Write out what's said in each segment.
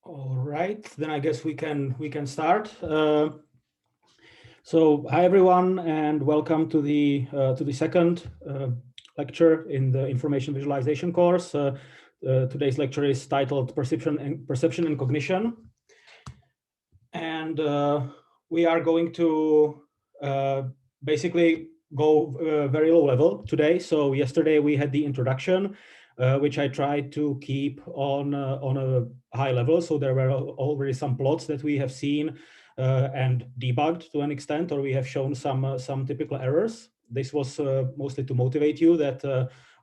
All right, then I guess we can start. So hi everyone, and welcome to the second lecture in the information visualization course. Today's lecture is titled Perception and Cognition, and we are going to basically go very low level today. So yesterday we had the introduction, which I tried to keep on a high level. So there were already some plots that we have seen and debugged to an extent, or we have shown some typical errors. This was mostly to motivate you that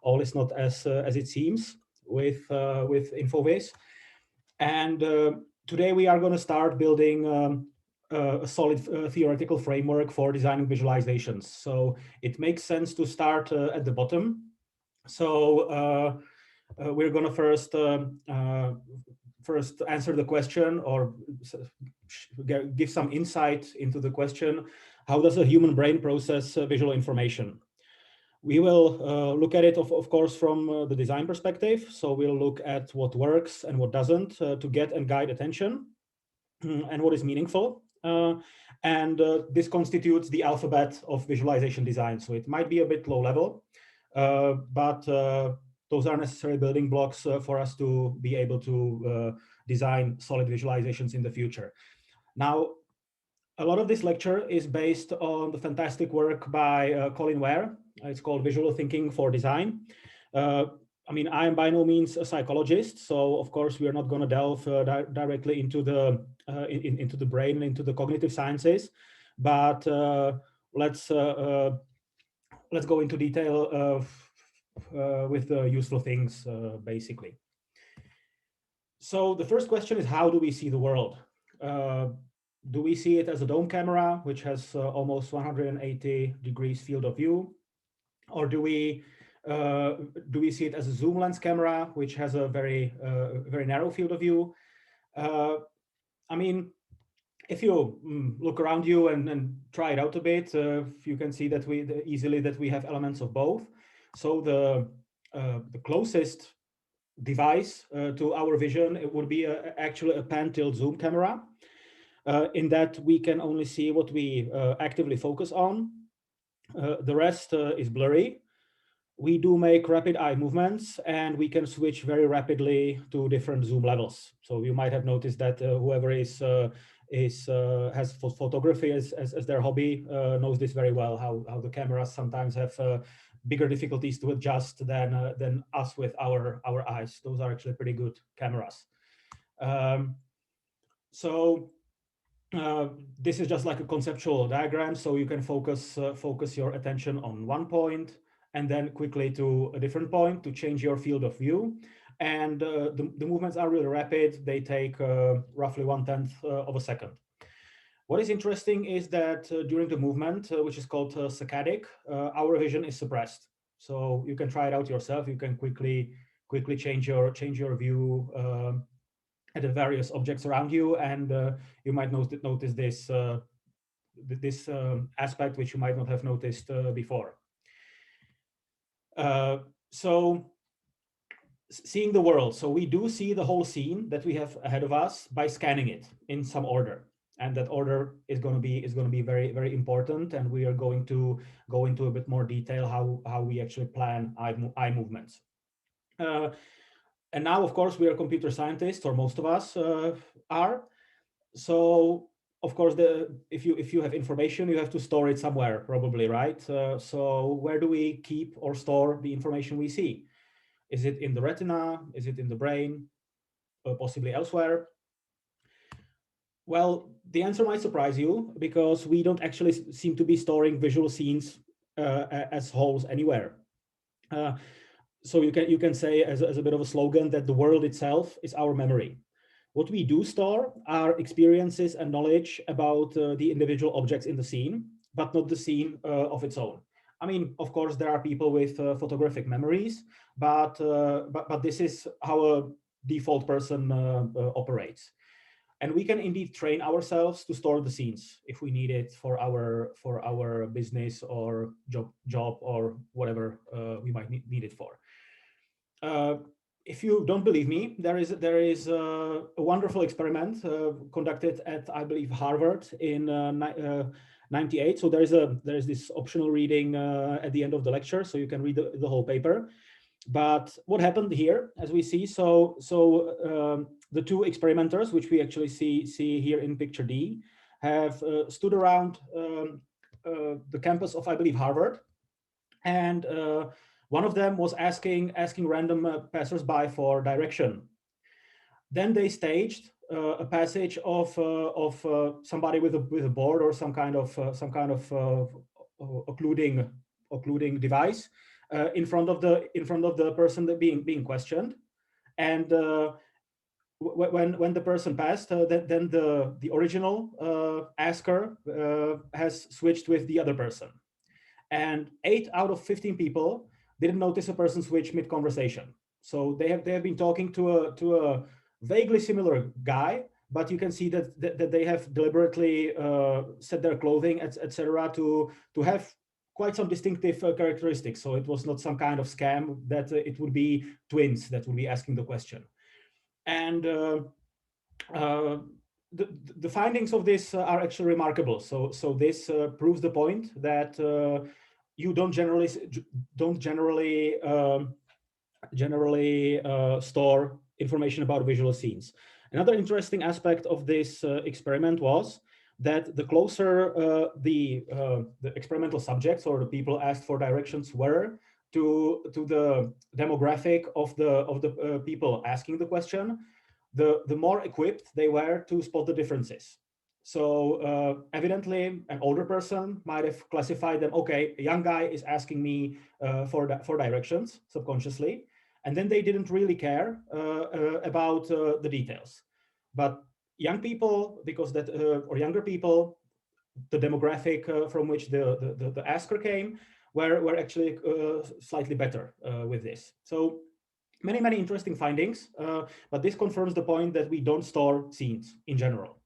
all is not as it seems with InfoVis. And today we are going to start building a solid theoretical framework for designing visualizations. So it makes sense to start at the bottom. So we're going to first answer the question, or give some insight into the question: how does a human brain process visual information? We will look at it, of course, from the design perspective. So we'll look at what works and what doesn't to get and guide attention and what is meaningful. And this constitutes the alphabet of visualization design. So it might be a bit low level, but those are necessary building blocks for us to be able to design solid visualizations in the future. Now, a lot of this lecture is based on the fantastic work by Colin Ware. It's called Visual Thinking for Design. I mean, I am by no means a psychologist, so of course we are not going to delve directly into the brain, into the cognitive sciences, but let's go into detail with the useful things, basically. So the first question is, how do we see the world? Do we see it as a dome camera, which has almost 180 degrees field of view? Or do we see it as a zoom lens camera, which has a very narrow field of view? I mean, if you look around you and try it out a bit, you can see that we have elements of both. So the closest device to our vision, it would be actually a pan tilt zoom camera, in that we can only see what we actively focus on. The rest is blurry. We do make rapid eye movements, and we can switch very rapidly to different zoom levels. So you might have noticed that whoever has photography as their hobby knows this very well, how the cameras sometimes have bigger difficulties to adjust than us with our eyes. Those are actually pretty good cameras. So this is just like a conceptual diagram, so you can focus your attention on one point and then quickly to a different point to change your field of view. And the movements are really rapid. They take roughly 1/10 of a second. What is interesting is that during the movement, which is called saccadic, our vision is suppressed. So you can try it out yourself. You can quickly change your view at the various objects around you, and you might notice this aspect which you might not have noticed before. So seeing the world. So we do see the whole scene that we have ahead of us by scanning it in some order. And that order is going to be very, very important. And we are going to go into a bit more detail how we actually plan eye movements. And now, of course, we are computer scientists, or most of us are. So, of course, if you have information, you have to store it somewhere, probably, right? So where do we keep or store the information we see? Is it in the retina? Is it in the brain? Possibly elsewhere? Well, the answer might surprise you, because we don't actually seem to be storing visual scenes as wholes anywhere. So you can say as a bit of a slogan that the world itself is our memory. What we do store are experiences and knowledge about the individual objects in the scene, but not the scene of its own. I mean, of course, there are people with photographic memories, but this is how a default person operates. And we can indeed train ourselves to store the scenes if we need it for our business or job or whatever we might need it for. if you don't believe me, there is a wonderful experiment conducted at, I believe, Harvard in 98. So there is this optional reading at the end of the lecture, so you can read the whole paper. But what happened here, as we see, the two experimenters, which we actually see here in picture D, have stood around the campus of, I believe, Harvard, and one of them was asking random passersby for direction. Then they staged a passage of somebody with a board or some kind of occluding device in front of the person that being questioned, and when the person passed, then the original asker has switched with the other person. And 8 out of 15 people didn't notice a person switch mid-conversation. So they have been talking to a vaguely similar guy, but you can see that they have deliberately set their clothing, etc., to have quite some distinctive characteristics. So it was not some kind of scam, that it would be twins that would be asking the question. And the findings of this are actually remarkable. So this proves the point that you don't generally store information about visual scenes. Another interesting aspect of this experiment was that the closer the experimental subjects or the people asked for directions were to the demographic of the people asking the question, the more equipped they were to spot the differences. So evidently, an older person might have classified them. Okay, a young guy is asking me for directions subconsciously, and then they didn't really care about the details. But young people, because that or younger people, the demographic from which the asker came, were actually slightly better with this. So many interesting findings, but this confirms the point that we don't store scenes in general.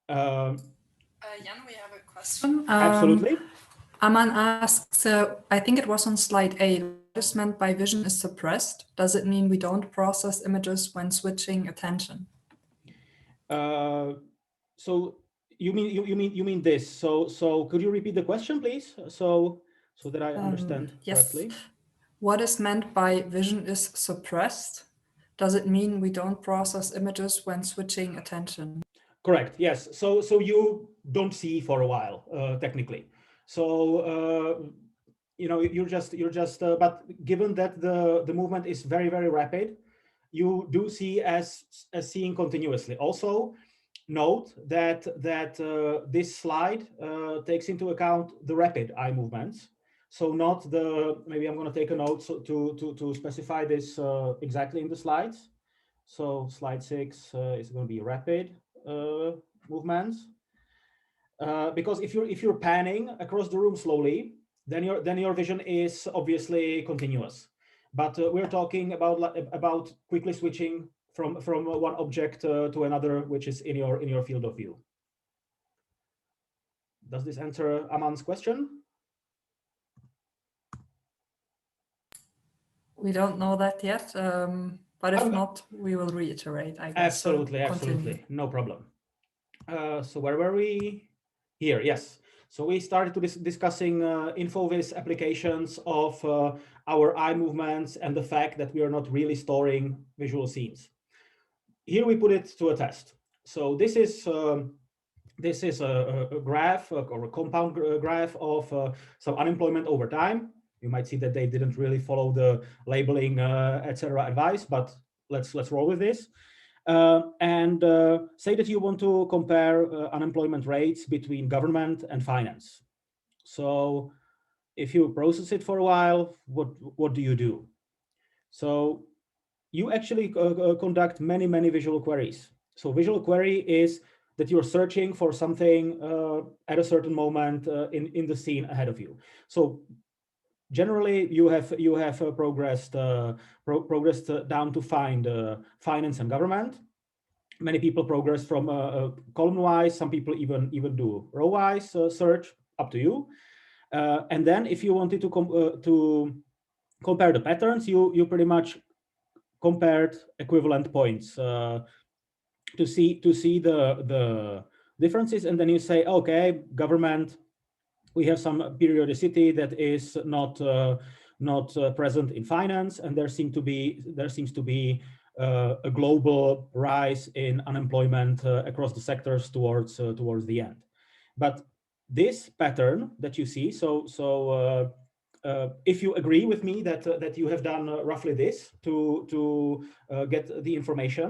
Jan, we have a question. Absolutely. Aman asks, I think it was on slide 8, what is meant by vision is suppressed? Does it mean we don't process images when switching attention? So you mean this? So could you repeat the question, please? So that I understand correctly. Yes. What is meant by vision is suppressed? Does it mean we don't process images when switching attention? Correct. Yes. So you don't see for a while, technically. So you're just. But given that the movement is very rapid, you do see as seeing continuously. Also, note that this slide takes into account the rapid eye movements. So not the. Maybe I'm going to take a note to specify this exactly in the slides. So slide 6 is going to be rapid movements, because if you're panning across the room slowly, then your vision is obviously continuous. But we're talking about quickly switching from one object to another, which is in your field of view. Does this answer Aman's question? We don't know that yet, but if not, we will reiterate, I guess. Absolutely, no problem. So where were we? Here, yes. So we started to discussing InfoVis applications of our eye movements and the fact that we are not really storing visual scenes. Here we put it to a test. So this is a graph or a compound graph of some unemployment over time. You might see that they didn't really follow the labeling, etc. advice, but let's roll with this. And say that you want to compare unemployment rates between government and finance. So if you process it for a while, what do you do? So you actually conduct many visual queries. So visual query is that you're searching for something at a certain moment in the scene ahead of you. So generally, you have progressed down to find finance and government. Many people progress from column-wise. Some people even do row-wise search. Up to you. And then, if you wanted to compare the patterns, you pretty much compared equivalent points to see the differences, and then you say, okay, government, we have some periodicity that is not present in finance, and there seems to be a global rise in unemployment across the sectors towards the end. But this pattern that you see, if you agree with me that you have done roughly this to get the information,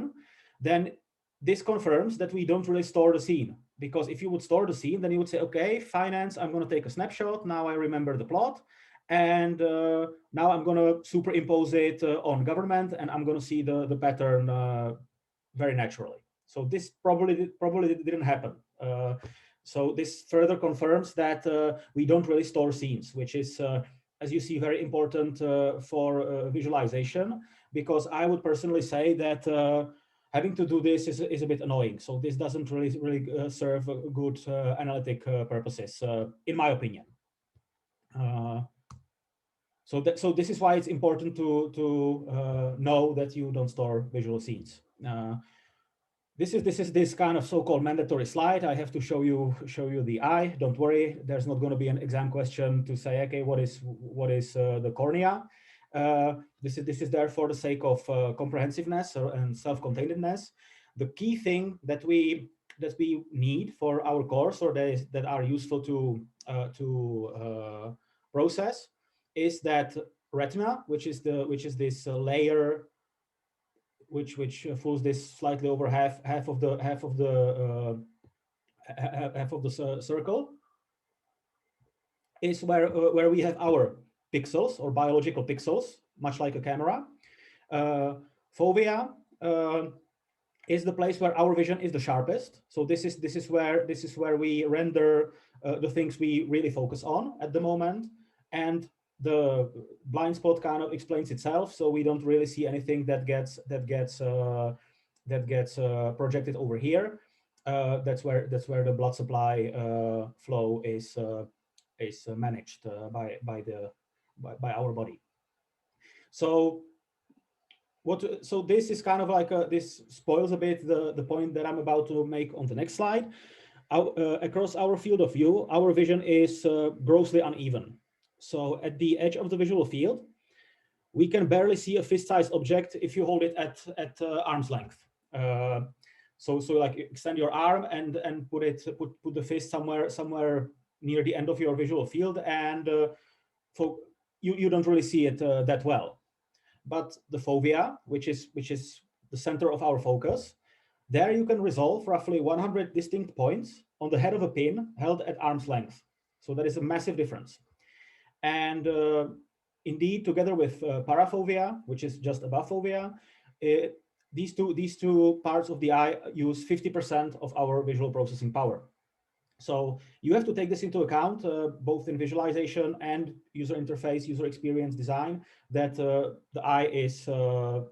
then this confirms that we don't really store the scene. Because if you would store the scene, then you would say, okay, finance, I'm going to take a snapshot. Now I remember the plot. And now I'm going to superimpose it on government, and I'm going to see the pattern very naturally. So this probably didn't happen. So this further confirms that we don't really store scenes, which is, as you see, very important for visualization, because I would personally say that having to do this is a bit annoying. So this doesn't really serve good analytic purposes, in my opinion. So this is why it's important to know that you don't store visual scenes. This is this kind of so-called mandatory slide. I have to show you the eye. Don't worry, there's not going to be an exam question to say, okay, what is the cornea? This is there for the sake of comprehensiveness and self-containedness. The key thing that we need for our course, or that are useful to process, is that retina, which is this layer which fools this slightly over half of the circle, is where we have our pixels, or biological pixels, much like a camera. Fovea is the place where our vision is the sharpest. So this is where we render the things we really focus on at the moment, and the blind spot kind of explains itself. So we don't really see anything that gets projected over here. That's where the blood supply flow is managed by our body. So this is kind of like this spoils a bit the point that I'm about to make on the next slide. Across our field of view, our vision is grossly uneven. So at the edge of the visual field, we can barely see a fist-sized object if you hold it at arm's length. So like extend your arm and put the fist somewhere near the end of your visual field, and you don't really see it that well. But the fovea, which is the center of our focus, there you can resolve roughly 100 distinct points on the head of a pin held at arm's length. So that is a massive difference. And indeed, together with parafovea, which is just above fovea, these two parts of the eye use 50% of our visual processing power. So you have to take this into account, both in visualization and user interface, user experience design, that the eye is a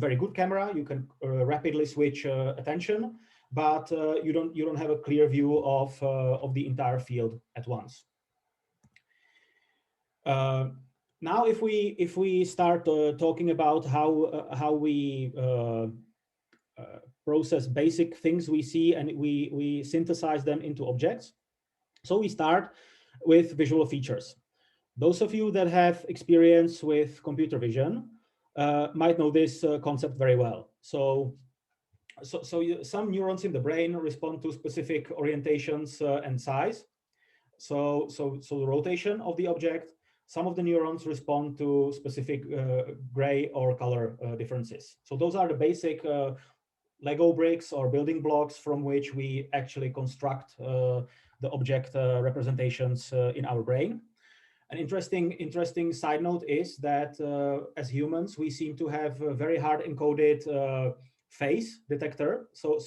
very good camera. You can rapidly switch attention, but you don't have a clear view of the entire field at once. Now, if we start talking about how we process basic things we see, and we synthesize them into objects. So we start with visual features. Those of you that have experience with computer vision might know this concept very well. So some neurons in the brain respond to specific orientations and size. So the rotation of the object. Some of the neurons respond to specific gray or color differences. So those are the basic Lego bricks or building blocks from which we actually construct the object representations in our brain. An interesting side note is that as humans, we seem to have a very hard encoded face detector. So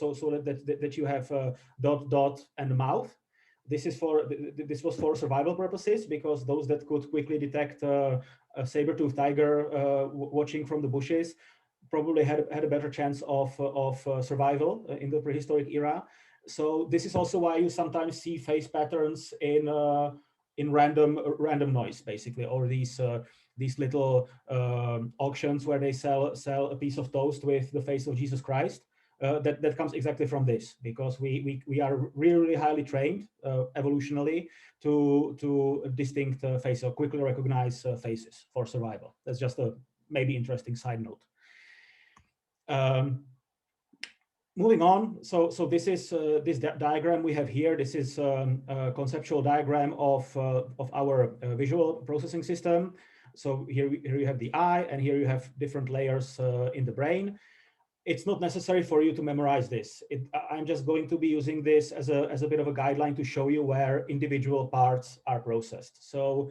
that you have dot and mouth. This was for survival purposes, because those that could quickly detect a saber-toothed tiger watching from the bushes probably had a better chance of survival in the prehistoric era. So this is also why you sometimes see face patterns in random noise, basically, or these these little auctions where they sell a piece of toast with the face of Jesus Christ. That comes exactly from this, because we are really highly trained evolutionally to distinct faces, or quickly recognize faces for survival. That's just a maybe interesting side note. Moving on, so this is this diagram we have here. This is a conceptual diagram of our visual processing system. So here you have the eye, and here you have different layers in the brain. It's not necessary for you to memorize this. I'm just going to be using this as a bit of a guideline to show you where individual parts are processed. So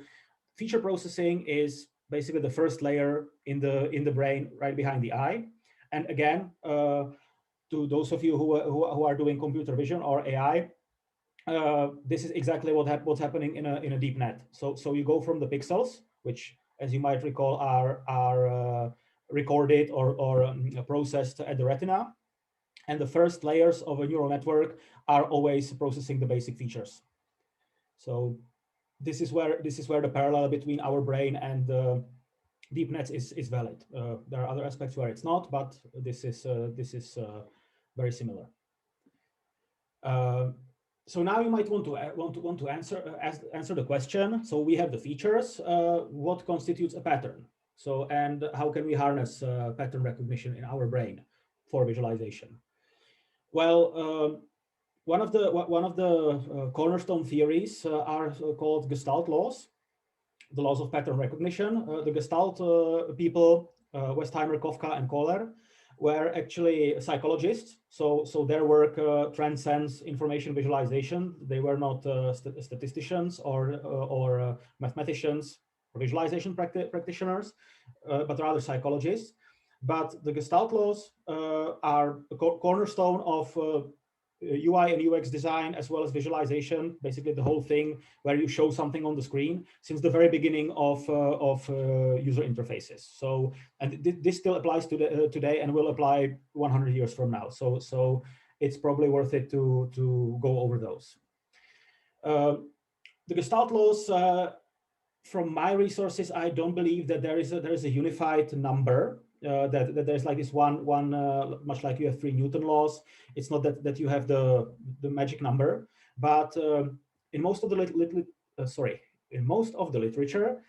feature processing is basically the first layer in the brain right behind the eye. And again, to those of you who are doing computer vision or AI, this is exactly what's happening in a deep net. So you go from the pixels, which, as you might recall, are recorded or processed at the retina, and the first layers of a neural network are always processing the basic features. So this is where the parallel between our brain and deep nets is valid. There are other aspects where it's not, but this is very similar. So now you might want to answer the question. So we have the features. What constitutes a pattern? So, and how can we harness pattern recognition in our brain for visualization? Well, one of the cornerstone theories are called Gestalt laws, the laws of pattern recognition. The Gestalt people, Westheimer, Kafka, and Kohler, were actually psychologists. So their work transcends information visualization. They were not statisticians or mathematicians or visualization practitioners, but rather psychologists. But the Gestalt laws are a cornerstone of UI and UX design, as well as visualization, basically the whole thing where you show something on the screen since the very beginning of user interfaces. So, and this still applies to today and will apply 100 years from now. So it's probably worth it to go over those. The Gestalt laws, from my resources, I don't believe that there is a unified number. That there's like this one much like you have 3 Newton laws. It's not that you have the magic number, but in most of the literature,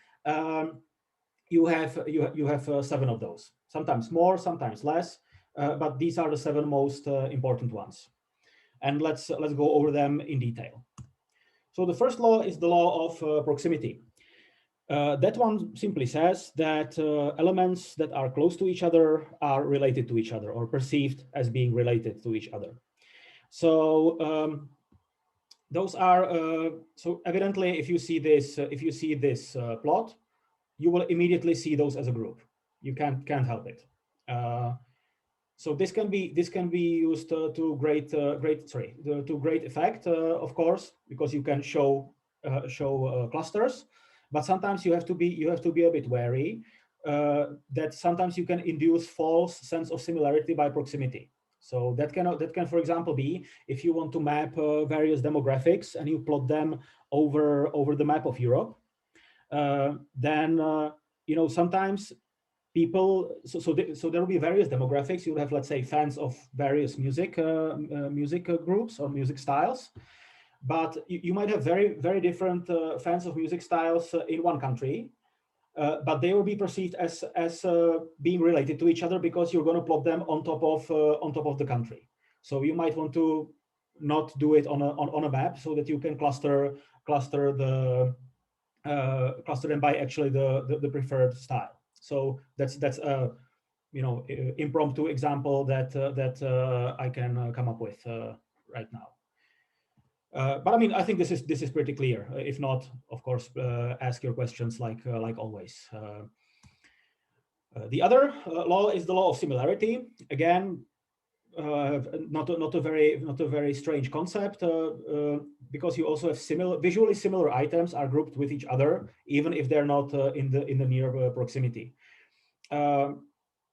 you have 7 of those. Sometimes more, sometimes less, but these are the 7 most important ones. And let's go over them in detail. So the first law is the law of proximity. That one simply says that elements that are close to each other are related to each other, or perceived as being related to each other. So those are so evidently, if you see this plot, you will immediately see those as a group. You can't help it. So this can be used to great effect, of course, because you can show clusters. But sometimes you have to be a bit wary that sometimes you can induce false sense of similarity by proximity. So that can, for example, be if you want to map various demographics and you plot them over the map of Europe, then sometimes people. So there will be various demographics. You'll have, let's say, fans of various music groups or music styles. But you might have very, very different fans of music styles in one country, but they will be perceived as being related to each other because you're going to plot them on top of the country. So you might want to not do it on a map so that you can cluster them by actually the preferred style. So that's a impromptu example that I can come up with right now. But I mean, I think this is pretty clear. If not, of course, ask your questions like always. The other law is the law of similarity. Again, not a very strange concept, because you also have visually similar items are grouped with each other, even if they're not in the near proximity.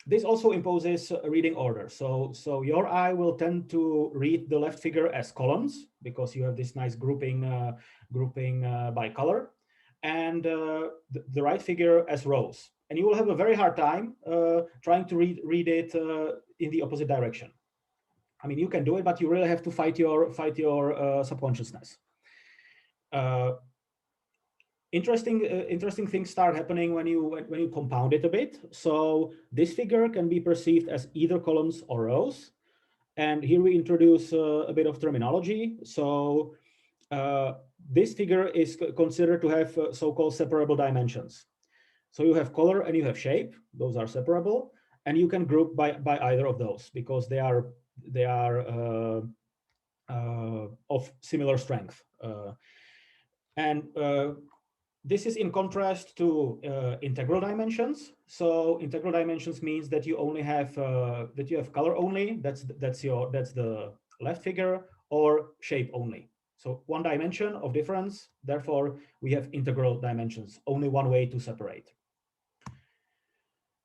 This also imposes a reading order. So your eye will tend to read the left figure as columns because you have this nice grouping by color. and the right figure as rows. And you will have a very hard time trying to read it in the opposite direction. I mean, you can do it, but you really have to fight your subconsciousness. Interesting things start happening when you compound it a bit. So this figure can be perceived as either columns or rows. And here we introduce a bit of terminology. So this figure is considered to have so-called separable dimensions. So you have color and you have shape; those are separable, and you can group by either of those because they are of similar strength. And this is in contrast to integral dimensions. So integral dimensions means that you only have color only. That's the left figure, or shape only. So one dimension of difference. Therefore, we have integral dimensions. Only one way to separate.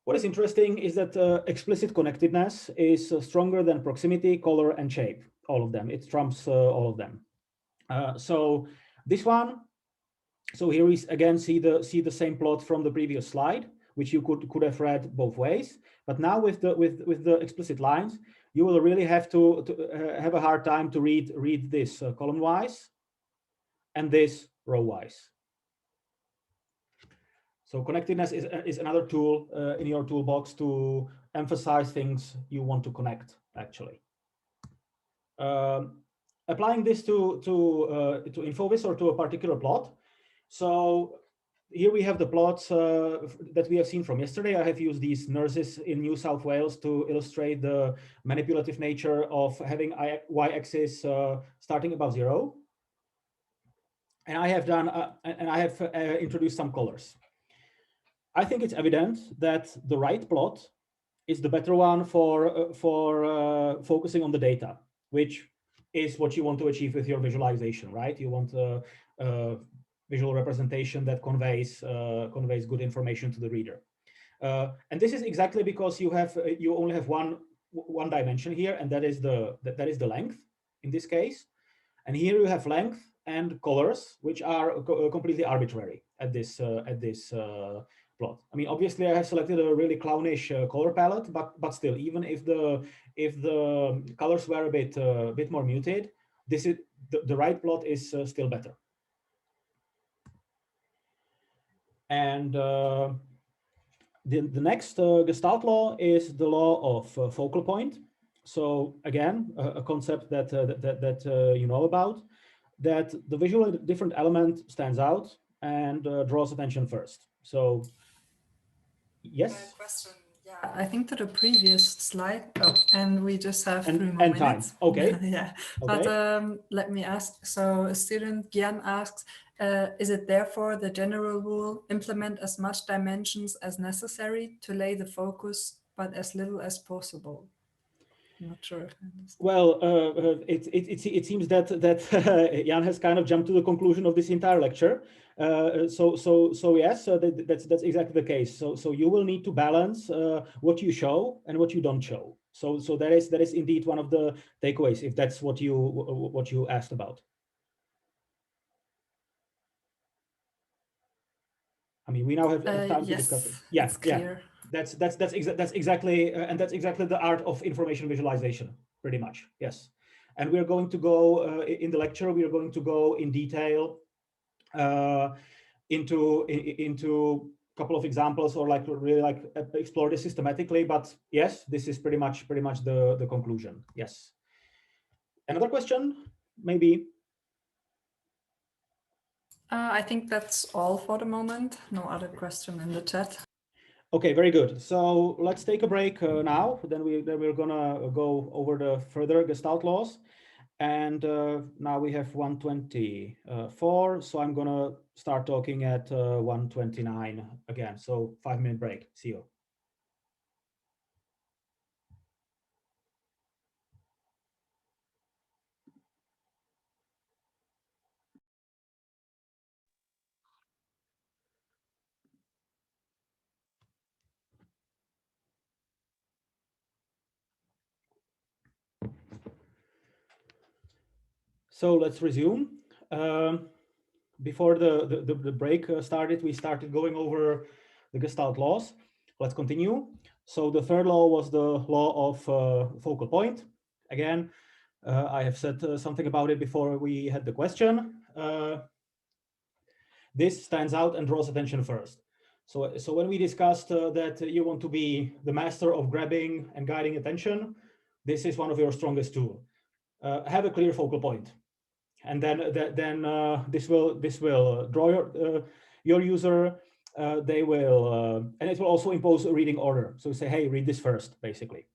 What is interesting is that explicit connectedness is stronger than proximity, color, and shape. All of them. It trumps all of them. So this one. So here we again see the same plot from the previous slide, which you could have read both ways. But now with the explicit lines, you will really have to have a hard time to read this column wise and this row wise. So connectedness is another tool in your toolbox to emphasize things you want to connect, actually. Applying this to InfoVis or to a particular plot. So here we have the plots that we have seen from yesterday. I have used these nurses in New South Wales to illustrate the manipulative nature of having y-axis starting above 0. And I have done introduced some colors. I think it's evident that the right plot is the better one for focusing on the data, which is what you want to achieve with your visualization, right? You want a visual representation that conveys good information to the reader. And this is exactly because you only have one dimension here, and that is the length in this case. And here you have length and colors, which are completely arbitrary at this plot. I mean, obviously, I have selected a really clownish color palette, but still, even if the colors were a bit more muted, this is the right plot is still better. And the next Gestalt law is the law of focal point. So again, a concept that you know about, that the visual different element stands out and draws attention first. So yes. Question. Yeah, I think to the previous slide. Oh, and we just have 3 more minutes. Time. Okay. Yeah, okay. But let me ask. So a student Gian asks, is it therefore the general rule, implement as much dimensions as necessary to lay the focus, but as little as possible? I'm not sure if I understand. Well, it seems that Jan has kind of jumped to the conclusion of this entire lecture. So yes, that's exactly the case. So you will need to balance what you show and what you don't show. So that is indeed one of the takeaways, if that's what you asked about. I mean, we now have time to discuss it. Yeah, it's clear. Yeah. That's exactly and that's exactly the art of information visualization, pretty much. Yes. And we're going to go in the lecture. We are going to go in detail into a couple of examples, or really explore this systematically. But yes, this is pretty much the conclusion. Yes. Another question, maybe. I think that's all for the moment. No other question in the chat. Okay, very good. So let's take a break now. Then we're gonna go over the further Gestalt laws. And now we have 1:24, so I'm gonna start talking at 1:29 again. So 5-minute break. See you. So let's resume. before the break started, we started going over the Gestalt laws. Let's continue. So the third law was the law of focal point. Again, I have said something about it before we had the question. This stands out and draws attention first. So when we discussed that you want to be the master of grabbing and guiding attention, this is one of your strongest tools. Have a clear focal point, and then this will draw your user. They will, and it will also impose a reading order. So say, hey, read this first, basically.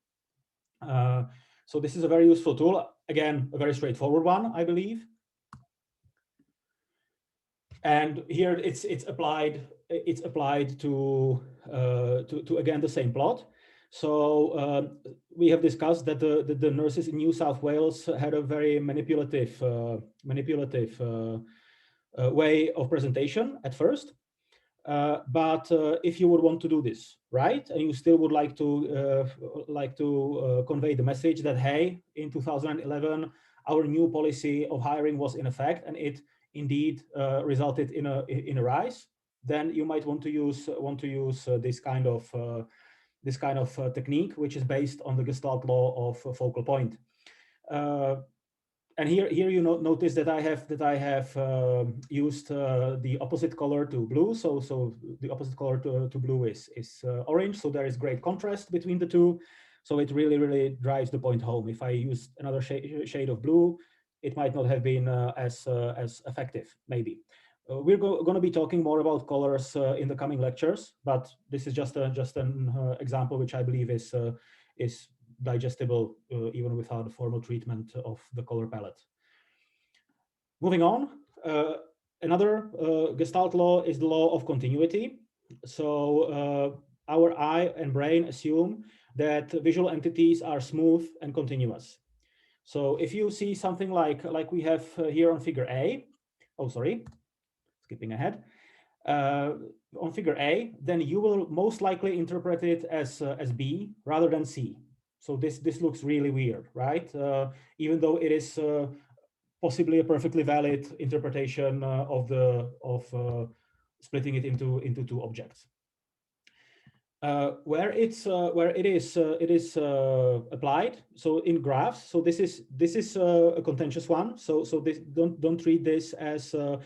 So this is a very useful tool. Again, a very straightforward one, I believe. And here it's applied to again the same plot. So we have discussed that the nurses in New South Wales had a very manipulative way of presentation at first. But if you would want to do this right, and you still would like to convey the message that, hey, in 2011 our new policy of hiring was in effect and it indeed resulted in a rise, then you might want to use this kind of technique, which is based on the Gestalt law of focal point. And here you notice that I have used the opposite color to blue. So the opposite color to blue is orange. So there is great contrast between the two. So it really drives the point home. If I use another shade of blue, it might not have been as effective, maybe. We're going to be talking more about colors in the coming lectures, but this is just an example which I believe is digestible even without a formal treatment of the color palette. Moving on, another Gestalt law is the law of continuity. So our eye and brain assume that visual entities are smooth and continuous. So if you see something like we have here on figure A, oh sorry, skipping ahead, on figure A, then you will most likely interpret it as B rather than C. So this looks really weird, right? Even though it is possibly a perfectly valid interpretation of splitting it into two objects. Where it is applied, so in graphs. So this is a contentious one. So this, don't treat this as a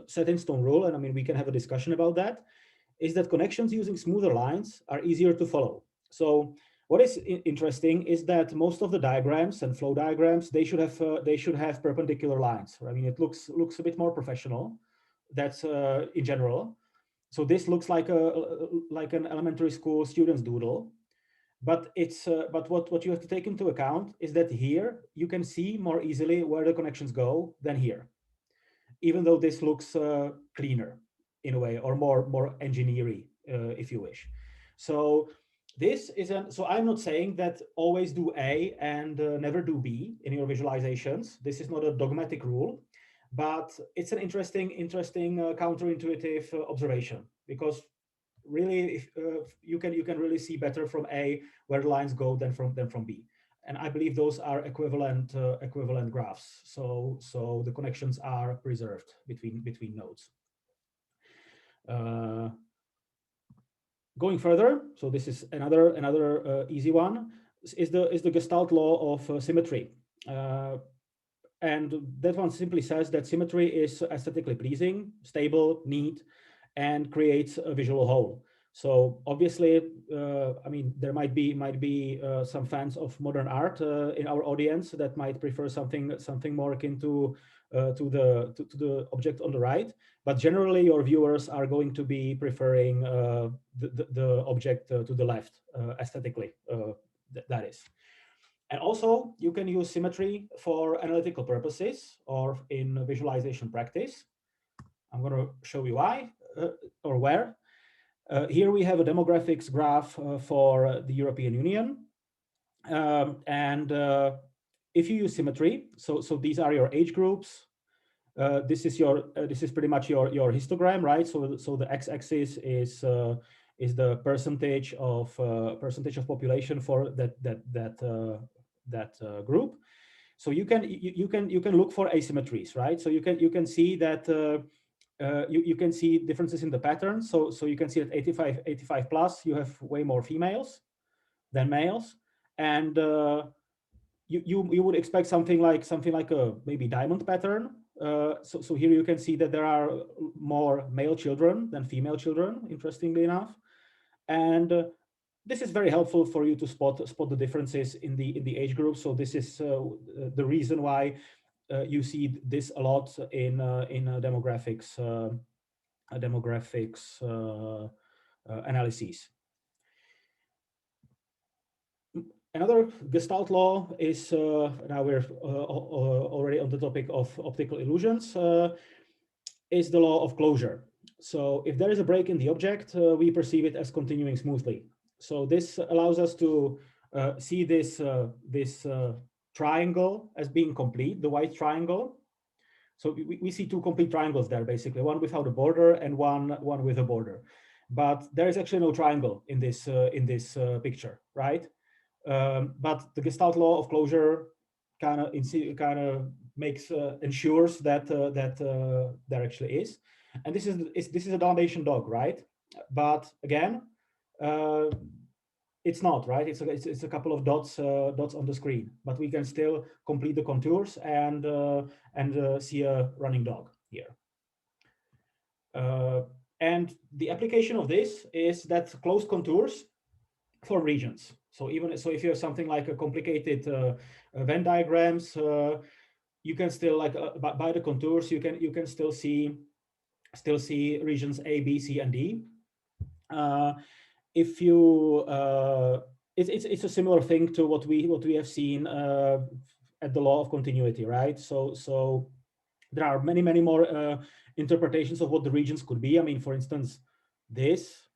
set in stone rule. And I mean, we can have a discussion about that. Is that connections using smoother lines are easier to follow. So what is interesting is that most of the diagrams and flow diagrams, they should have perpendicular lines. I mean, it looks a bit more professional. That's in general. So this looks like an elementary school student's doodle, but it's but what you have to take into account is that here you can see more easily where the connections go than here, even though this looks cleaner in a way, or more engineering, if you wish. So this isn't. So I'm not saying that always do A and never do B in your visualizations. This is not a dogmatic rule. But it's an interesting counterintuitive observation, because really, if, you can really see better from A where the lines go than from B, and I believe those are equivalent graphs. So the connections are preserved between nodes. Going further, so this is another easy one. Is the Gestalt law of symmetry. And that one simply says that symmetry is aesthetically pleasing, stable, neat, and creates a visual whole. So obviously, I mean, there might be some fans of modern art in our audience that might prefer something more akin to the object on the right. But generally, your viewers are going to be preferring the object to the left aesthetically. That is. And also, you can use symmetry for analytical purposes or in visualization practice. I'm going to show you why or where. Here we have a demographics graph for the European Union. And if you use symmetry, so these are your age groups. This is pretty much your histogram, right? So the x-axis is the percentage of population for that group. So you can look for asymmetries, right? So you can see that you can see differences in the pattern. So you can see that 85 plus, you have way more females than males, and you would expect something like a maybe diamond pattern. So here you can see that there are more male children than female children, interestingly enough, and this is very helpful for you to spot the differences in the age group. So this is the reason why you see this a lot in demographics analyses. Another Gestalt law is, now we're already on the topic of optical illusions, is the law of closure. So if there is a break in the object, we perceive it as continuing smoothly. So this allows us to see this triangle as being complete, the white triangle. So we see two complete triangles there, basically, one without a border and one with a border. But there is actually no triangle in this picture, right? But the Gestalt law of closure kind of makes ensures that there actually is, and this is a Dalmatian dog, right? But again, it's not, right. It's a couple of dots on the screen, but we can still complete the contours and see a running dog here. And the application of this is that closed contours for regions. So if you have something like a complicated Venn diagrams, you can still, like by the contours, you can still see regions A, B, C, and D. If you it's a similar thing to what we have seen at the law of continuity, right? So there are many more interpretations of what the regions could be. I mean, for instance, this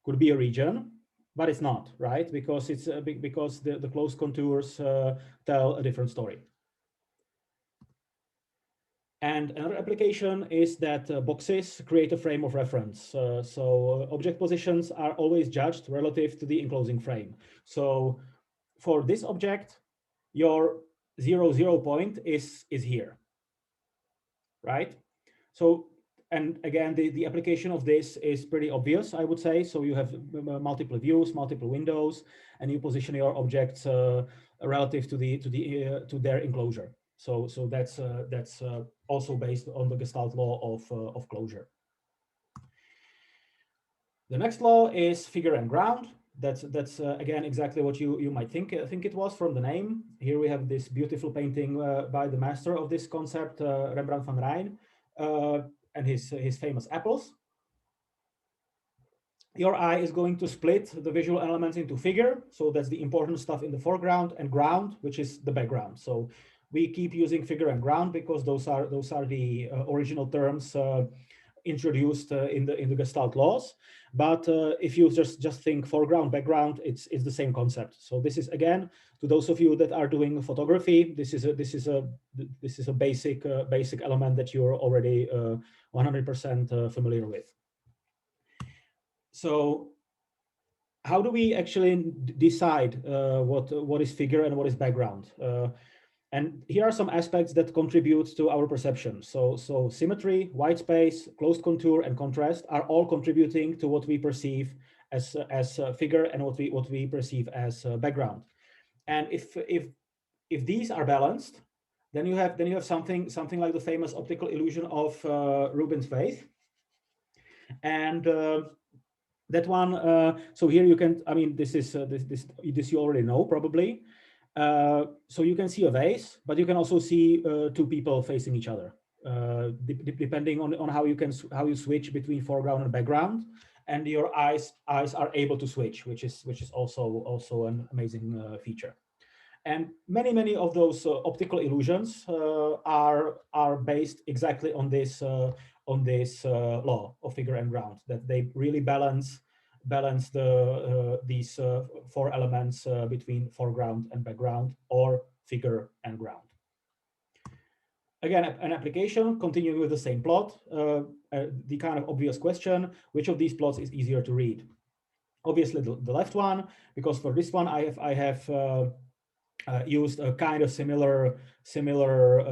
could be a region, but it's not, right? Because it's because the closed contours tell a different story. And another application is that boxes create a frame of reference. So object positions are always judged relative to the enclosing frame. So for this object, your 0 point is here, right? So, and again, the application of this is pretty obvious, I would say. So you have multiple views, multiple windows, and you position your objects relative to their enclosure. So that's also based on the Gestalt law of closure. The next law is figure and ground. That's again exactly what you might think it was from the name. Here we have this beautiful painting by the master of this concept, Rembrandt van Rijn, and his famous apples. Your eye is going to split the visual elements into figure. So that's the important stuff in the foreground, and ground, which is the background. So we keep using figure and ground because those are the original terms introduced in the Gestalt laws. But if you just think foreground, background, it's the same concept. So this is, again, to those of you that are doing photography, this is a basic element that you're already 100% familiar with. So how do we actually decide what is figure and what is background? And here are some aspects that contribute to our perception. So symmetry, white space, closed contour, and contrast are all contributing to what we perceive as figure and what we perceive as background. And if these are balanced, then you have something like the famous optical illusion of Rubin's vase. And that one, so here you can, I mean, this you already know probably. So you can see a vase, but you can also see two people facing each other, depending on how you switch between foreground and background, and your eyes are able to switch, which is also an amazing feature. And many of those optical illusions are based exactly on this law of figure and ground, that they really balance these four elements between foreground and background, or figure and ground. Again, an application, continuing with the same plot, the kind of obvious question, which of these plots is easier to read? Obviously the left one, because for this one I have used a kind of similar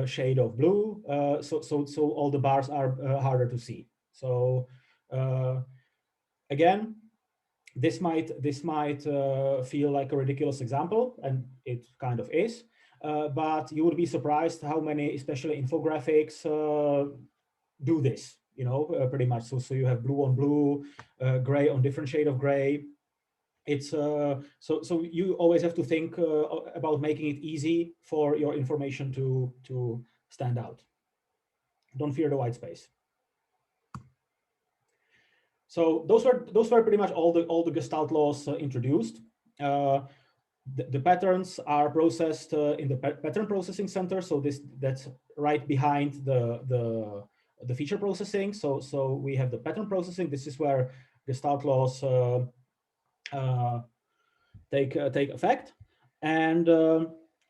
shade of blue, so all the bars are harder to see. So again, this might feel like a ridiculous example, and it kind of is, but you would be surprised how many, especially infographics, do this. You know, pretty much. So you have blue on blue, gray on different shade of gray. It's so you always have to think about making it easy for your information to stand out. Don't fear the white space. So those were pretty much all the Gestalt laws introduced. The patterns are processed in the pattern processing center. So that's right behind the feature processing. So we have the pattern processing. This is where Gestalt laws take effect. And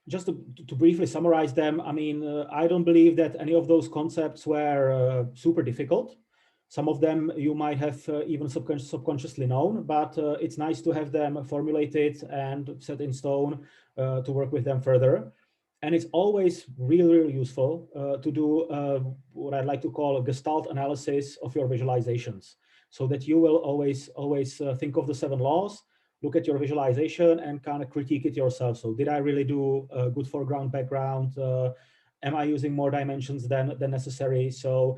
just to briefly summarize them, I mean, I don't believe that any of those concepts were super difficult. Some of them you might have even subconsciously known, but it's nice to have them formulated and set in stone to work with them further. And it's always really, really useful to do what I'd like to call a Gestalt analysis of your visualizations, so that you will always think of the 7 laws, look at your visualization and kind of critique it yourself. So did I really do a good foreground, background? Am I using more dimensions than necessary? So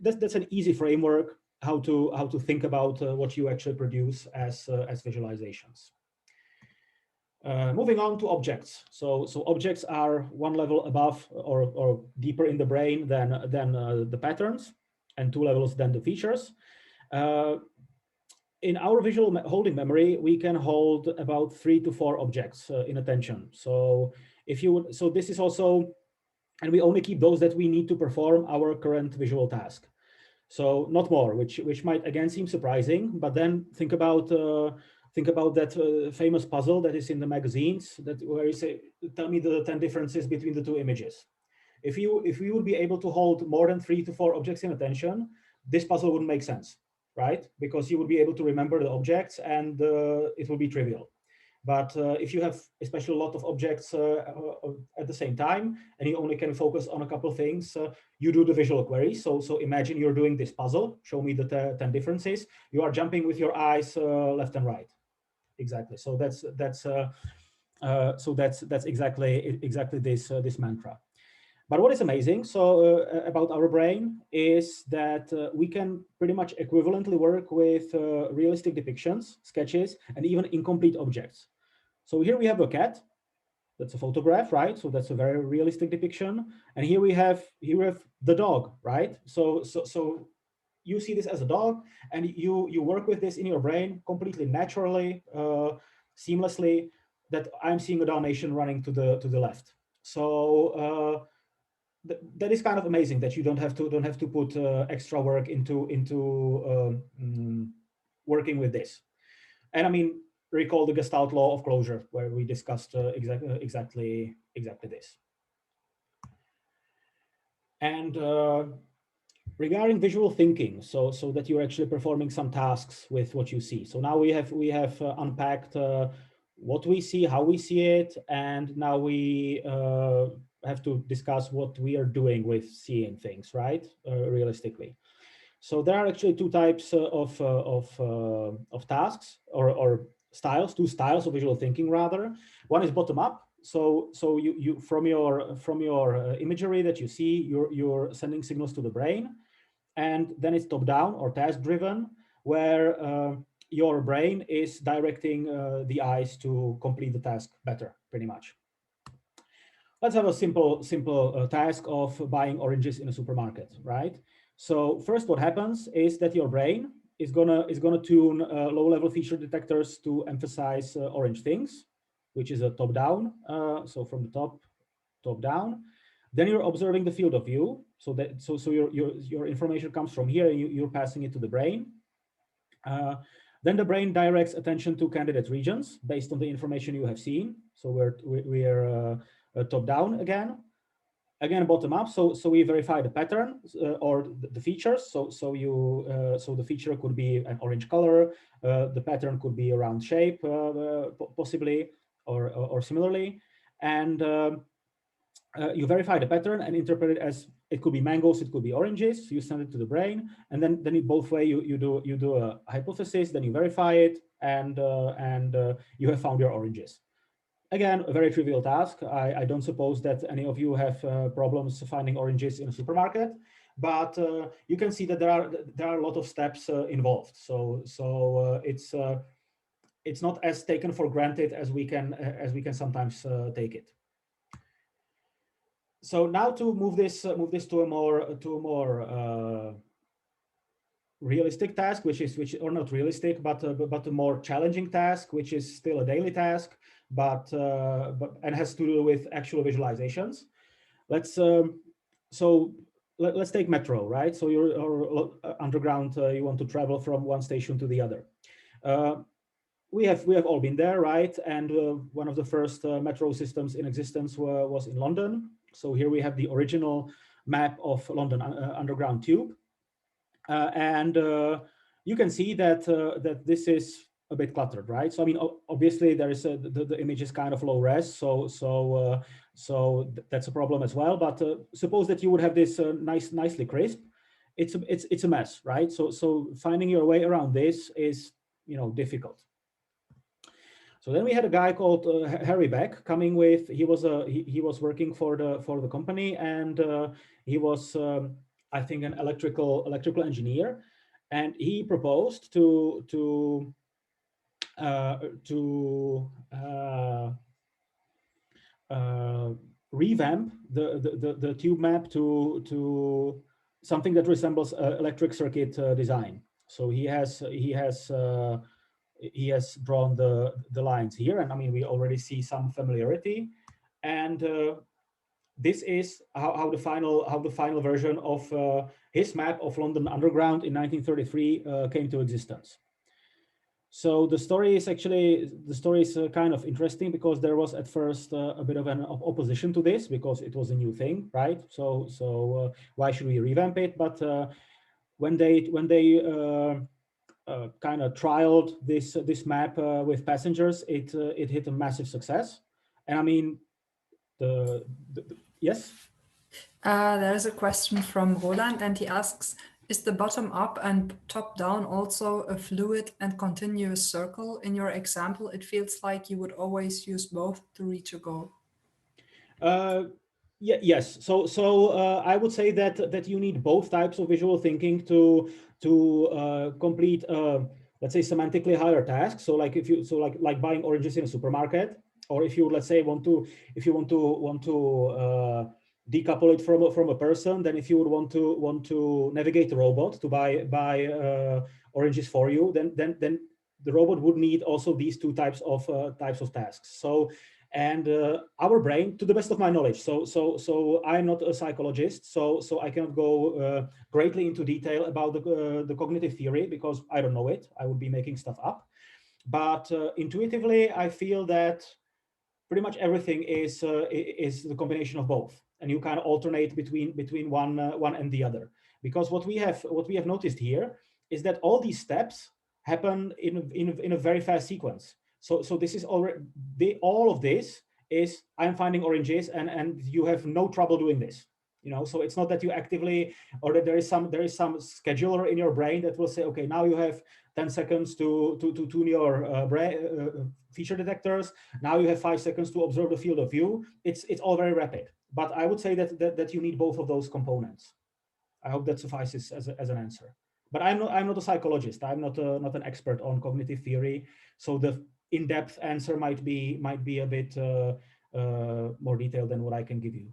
that's an easy framework how to think about what you actually produce as visualizations. Moving on to objects. So objects are one level above or deeper in the brain than the patterns, and 2 levels than the features. In our visual holding memory, we can hold about 3 to 4 objects in attention. So if you would, so this is also, and we only keep those that we need to perform our current visual task. So not more, which might again seem surprising, but then think about that famous puzzle that is in the magazines, that where you say, tell me the 10 differences between the 2 images. If you would be able to hold more than 3 to 4 objects in attention, this puzzle wouldn't make sense, right? Because you would be able to remember the objects and it will be trivial. But if you have especially a lot of objects at the same time, and you only can focus on a couple of things, you do the visual query. So imagine you're doing this puzzle, show me the 10 differences. You are jumping with your eyes left and right. Exactly. So that's exactly this mantra. But what is amazing about our brain is that we can pretty much equivalently work with realistic depictions, sketches, and even incomplete objects. So here we have a cat. That's a photograph, right? So that's a very realistic depiction. And here we have the dog, right? So you see this as a dog, and you work with this in your brain completely naturally, seamlessly. That I'm seeing a Dalmatian running to the left. So that is kind of amazing that you don't have to put extra work into working with this. And I mean, recall the Gestalt Law of Closure, where we discussed exactly this. And regarding visual thinking, so that you're actually performing some tasks with what you see. So now we have unpacked what we see, how we see it, and now we have to discuss what we are doing with seeing things, right? Realistically. So there are actually 2 types of tasks or styles, 2 styles of visual thinking rather. One is bottom up. So you from your imagery that you see, you're sending signals to the brain, and then it's top down or task driven, where your brain is directing the eyes to complete the task better, pretty much. Let's have a simple task of buying oranges in a supermarket, right? So first, what happens is that your brain is gonna tune low-level feature detectors to emphasize orange things, which is a top-down. So from the top down. Then you're observing the field of view. So your information comes from here, and you're passing it to the brain. Then the brain directs attention to candidate regions based on the information you have seen. So we're top down again bottom up. So we verify the pattern or the features. So the feature could be an orange color. The pattern could be a round shape, possibly, or similarly. and you verify the pattern and interpret it as it could be mangoes, it could be oranges. You send it to the brain, and then in both way you do a hypothesis, then you verify it, and you have found your oranges. Again, a very trivial task. I don't suppose that any of you have problems finding oranges in a supermarket, but you can see that there are a lot of steps involved. So it's not as taken for granted as we can sometimes take it. So now to move this to a more realistic task, which or not realistic, but a more challenging task, which is still a daily task, but and has to do with actual visualizations. Let's take metro, right? So you're underground. You want to travel from one station to the other. We have all been there, right? And one of the first metro systems in existence was in London. So here we have the original map of London Underground Tube, and you can see that that this is a bit cluttered, right? So I mean, obviously there is the image is kind of low res, so that's a problem as well. But suppose that you would have this nicely crisp. It's a mess, right? So finding your way around this is difficult. So then we had a guy called Harry Beck coming with. He was working for the company, and he was I think an electrical engineer, and he proposed to revamp the tube map to something that resembles electric circuit design. So he has drawn the lines here, and I mean we already see some familiarity, and this is how the final version of his map of London Underground in 1933 came to existence. So the story is kind of interesting, because there was at first a bit of an opposition to this, because it was a new thing, right? So why should we revamp it? But when they kind of trialed this map with passengers, it hit a massive success. And I mean, yes. There's a question from Roland, and he asks, is the bottom up and top down also a fluid and continuous circle? In your example, it feels like you would always use both to reach a goal. Yes. So I would say that you need both types of visual thinking to complete let's say semantically higher tasks. So like like buying oranges in a supermarket, or if you let's say want to decouple it from a person, then if you would want to navigate a robot to buy oranges for you, then the robot would need also these two types of tasks. So. And our brain, to the best of my knowledge, so I'm not a psychologist, so I cannot go greatly into detail about the cognitive theory, because I don't know it. I would be making stuff up. But intuitively, I feel that pretty much everything is the combination of both, and you kind of alternate between one and the other. Because what we have noticed here is that all these steps happen in a very fast sequence. So this is already all of this is I'm finding oranges, and you have no trouble doing this. So it's not that you actively, or that there is some scheduler in your brain that will say, okay, now you have 10 seconds to tune your feature detectors. Now you have 5 seconds to observe the field of view. It's all very rapid. But I would say that you need both of those components. I hope that suffices as an answer. But I'm not a psychologist. I'm not an expert on cognitive theory. So the in-depth answer might be a bit more detailed than what I can give you.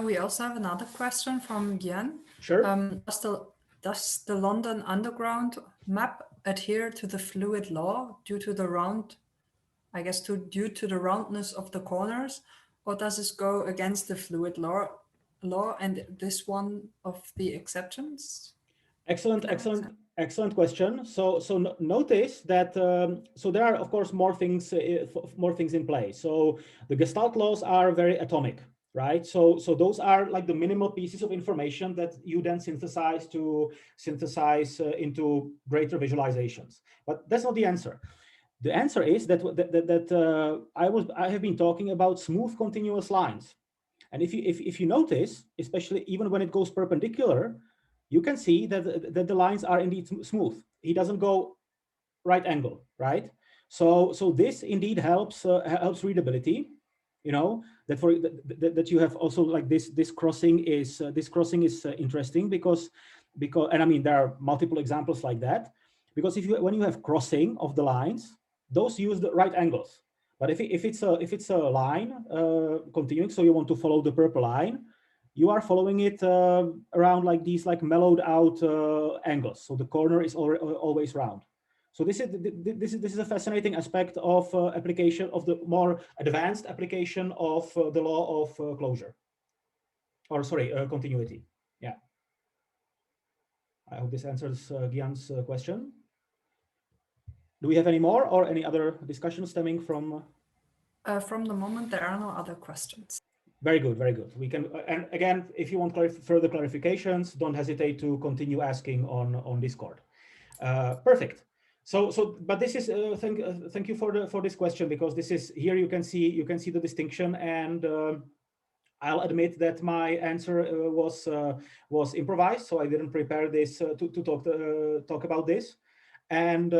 We also have another question from Gian. Sure. Does the London Underground map adhere to the fluid law due to the roundness of the corners, or does this go against the fluid law and this one of the exceptions? Excellent question. So notice that so there are of course more things in play. So the Gestalt laws are very atomic, right? So those are like the minimal pieces of information that you then synthesize into greater visualizations. But that's not the answer. The answer is that I have been talking about smooth continuous lines. And if you notice, especially even when it goes perpendicular, you can see that the lines are indeed smooth. He doesn't go right angle, right? So this indeed helps readability. You know that you have also like this crossing is interesting because and I mean there are multiple examples like that, because when you have crossing of the lines, those use the right angles. But if it's a line continuing, so you want to follow the purple line, you are following it around like these like mellowed out angles. So the corner is always round. So this is a fascinating aspect of application of the more advanced application of the law of closure, or sorry, continuity. Yeah. I hope this answers Gyan's question. Do we have any more or any other discussion stemming from? From the moment, there are no other questions. Very good, very good. We can, and again, if you want further clarifications, don't hesitate to continue asking on Discord. Perfect. So, but this is thank you for this question, because this is here you can see the distinction, and I'll admit that my answer was improvised, so I didn't prepare this to talk about this, and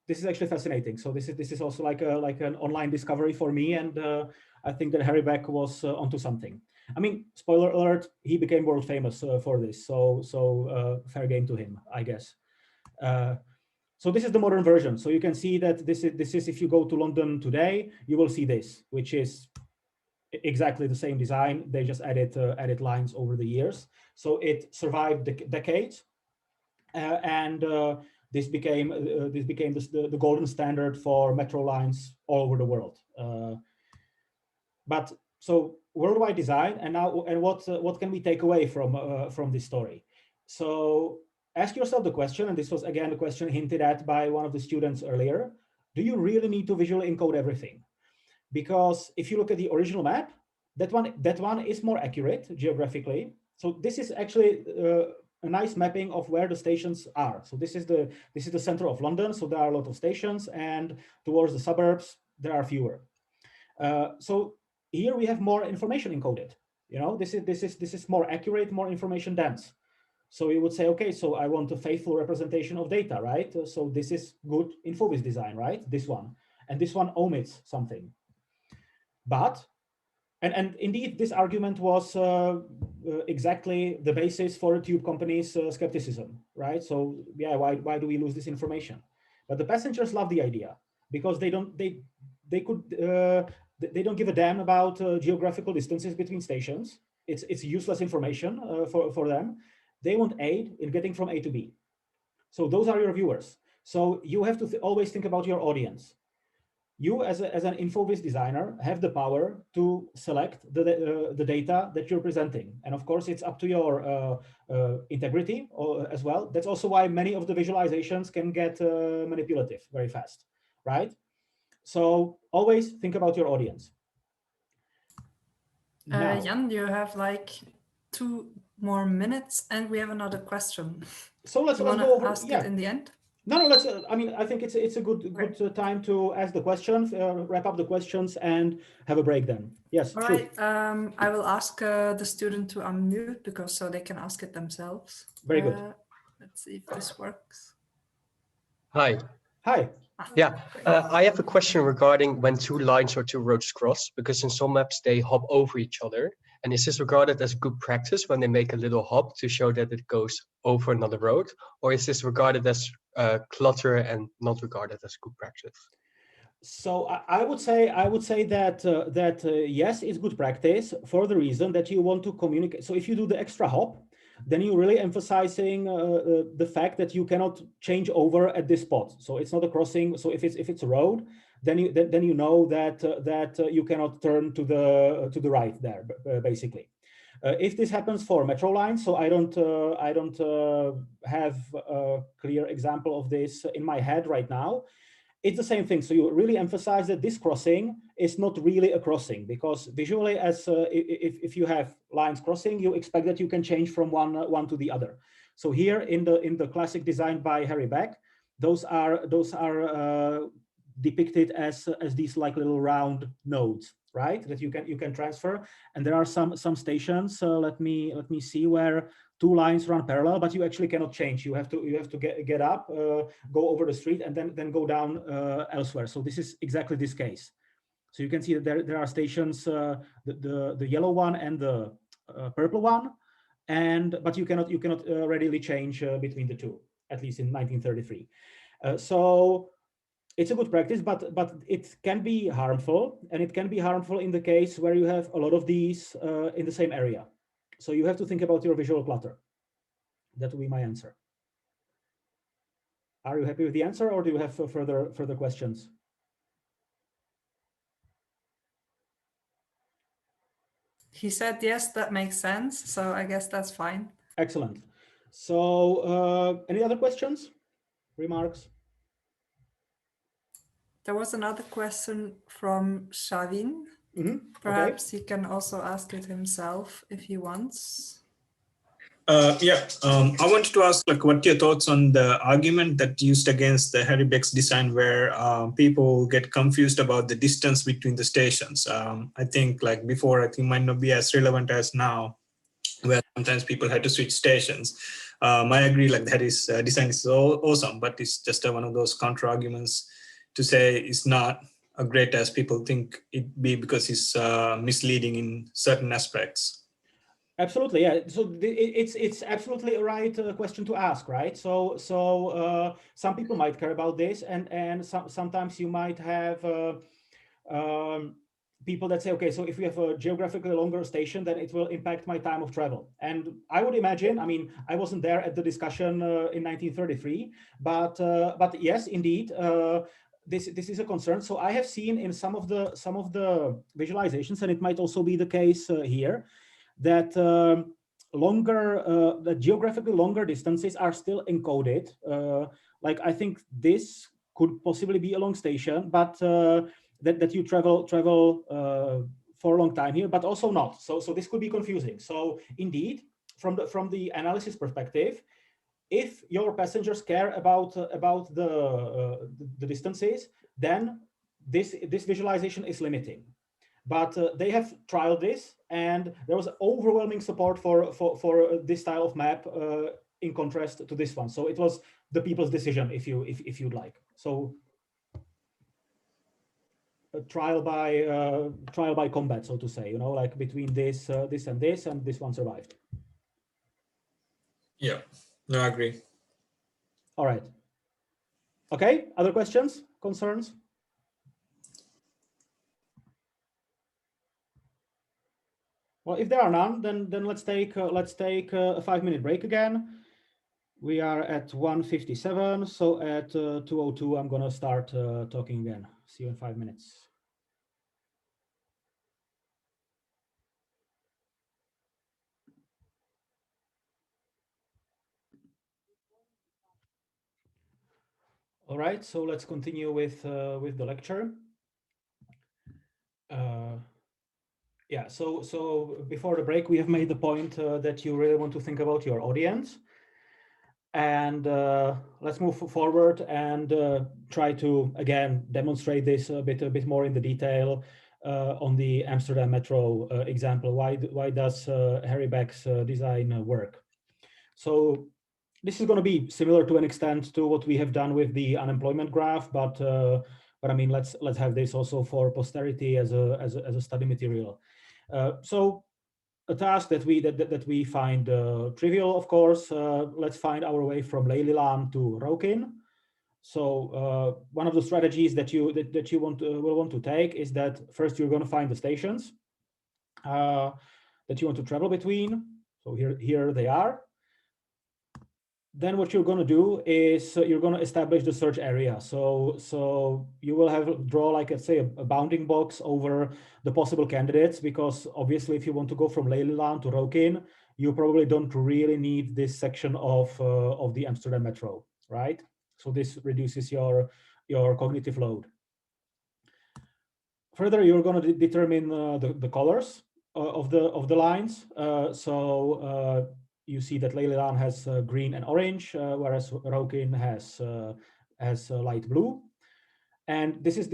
this is actually fascinating. So this is also like an online discovery for me, and I think that Harry Beck was onto something. I mean, spoiler alert, he became world famous for this, so fair game to him, I guess. So this is the modern version. So you can see that this is if you go to London today, you will see this, which is exactly the same design. They just added lines over the years. So it survived decades, and this became the golden standard for metro lines all over the world. But so worldwide design, and now what can we take away from this story? So ask yourself the question, and this was again the question hinted at by one of the students earlier: do you really need to visually encode everything? Because if you look at the original map, that one is more accurate geographically. So this is actually a nice mapping of where the stations are. So this is the center of London. So there are a lot of stations, and towards the suburbs there are fewer. So here we have more information encoded. You know, this is more accurate, more information dense. So you would say, okay, so I want a faithful representation of data, right? So this is good InfoVis design, right? This one, and this one omits something. But and indeed, this argument was exactly the basis for the tube company's skepticism, right? So yeah, why do we lose this information? But the passengers love the idea, because they don't give a damn about geographical distances between stations. It's useless information for them. They want aid in getting from A to B. So those are your viewers. So you have to always think about your audience. You, as an InfoVis designer, have the power to select the data that you're presenting. And of course, it's up to your integrity as well. That's also why many of the visualizations can get manipulative very fast, right? So always think about your audience. Jan, you have like 2 more minutes, and we have another question. So let's go over. Ask it in the end. No, let's. I mean, I think it's a good time to ask the questions, wrap up the questions, and have a break. Then, yes. All right. I will ask the student to unmute, because so they can ask it themselves. Very good. Let's see if this works. Hi. Hi. Yeah, I have a question regarding when 2 lines or 2 roads cross, because in some maps they hop over each other. And is this regarded as good practice when they make a little hop to show that it goes over another road? Or is this regarded as clutter and not regarded as good practice? So I would say that yes, it's good practice for the reason that you want to communicate. So if you do the extra hop, then you're really emphasizing the fact that you cannot change over at this spot. So it's not a crossing. So if it's a road, then you know that you cannot turn to the right there, basically. If this happens for metro lines, so I don't have a clear example of this in my head right now. It's the same thing. So you really emphasize that this crossing is not really a crossing, because visually, as if you have lines crossing, you expect that you can change from one to the other. So here in the classic design by Harry Beck, those are depicted as these like little round nodes, right? That you can transfer. And there are some stations. Let me see, where two lines run parallel, but you actually cannot change. You have to get up, go over the street, and then go down elsewhere. So this is exactly this case. So you can see that there are stations, the yellow one and the purple one, but you cannot readily change between the two, at least in 1933. So it's a good practice, but it can be harmful, and it can be harmful in the case where you have a lot of these in the same area. So you have to think about your visual clutter. That will be my answer. Are you happy with the answer, or do you have further questions? He said, yes, that makes sense. So I guess that's fine. Excellent. So any other questions, remarks? There was another question from Shavin. Perhaps he can also ask it himself if he wants. I wanted to ask, like, what your thoughts on the argument that used against the Harry Beck's design, where people get confused about the distance between the stations. I think, like before, I think might not be as relevant as now, where sometimes people had to switch stations. I agree, like that is design is so awesome, but it's just one of those counter arguments to say it's not as great as people think it be, because it's misleading in certain aspects. Absolutely, yeah. So it's absolutely a right question to ask, right? So some people might care about this, and sometimes you might have people that say, okay, so if we have a geographically longer station, then it will impact my time of travel. And I would imagine, I mean, I wasn't there at the discussion in 1933, but yes, indeed, this is a concern. So I have seen in some of the visualizations, and it might also be the case here, that that geographically longer distances are still encoded. Like I think this could possibly be a long station, but that you travel for a long time here, but also not. So this could be confusing. So indeed, from the analysis perspective, if your passengers care about the distances, then this visualization is limiting. But they have trialed this, and there was overwhelming support for this style of map in contrast to this one. So it was the people's decision, if you'd like. So a trial by combat, so to say. You know, like between this and this one survived. Yeah, no, I agree. All right. Okay. Other questions, concerns? Well, if there are none, then let's take a 5-minute break again. We are at 1:57, so at 2:02, I'm gonna start talking again. See you in 5 minutes. All right, so let's continue with the lecture. Yeah, so before the break, we have made the point that you really want to think about your audience. And let's move forward and try to, again, demonstrate this a bit more in the detail on the Amsterdam Metro example. Why does Harry Beck's design work? So this is going to be similar to an extent to what we have done with the unemployment graph, but I mean, let's have this also for posterity as a study material. So a task that we find trivial, of course. Let's find our way from Lelylaan to Rokin. So one of the strategies that you will want to take is that first you're going to find the stations that you want to travel between. So here they are. Then what you're going to do is you're going to establish the search area. So you will draw, like, let's say, a bounding box over the possible candidates, because obviously if you want to go from Lelylaan to Rokin, you probably don't really need this section of the Amsterdam Metro, right? So this reduces your cognitive load. Further, you're going to determine the colors of the lines. You see that Lelylaan has green and orange, whereas Rokin has light blue. And this is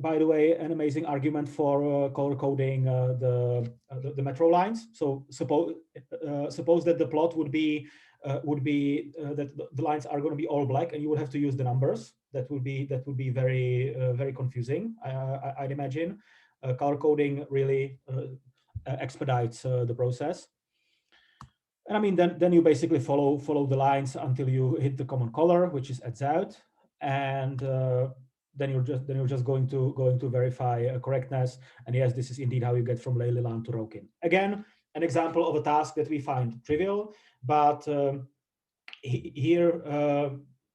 by the way, an amazing argument for color coding the metro lines. So suppose that the plot would be that the lines are going to be all black, and you would have to use the numbers. That would be very very confusing. I'd imagine. Color coding really expedites the process. And I mean, then you basically follow the lines until you hit the common color, which is adds out, and then you're just going to verify correctness. And yes, this is indeed how you get from Leyland to Rokin. Again, an example of a task that we find trivial, but here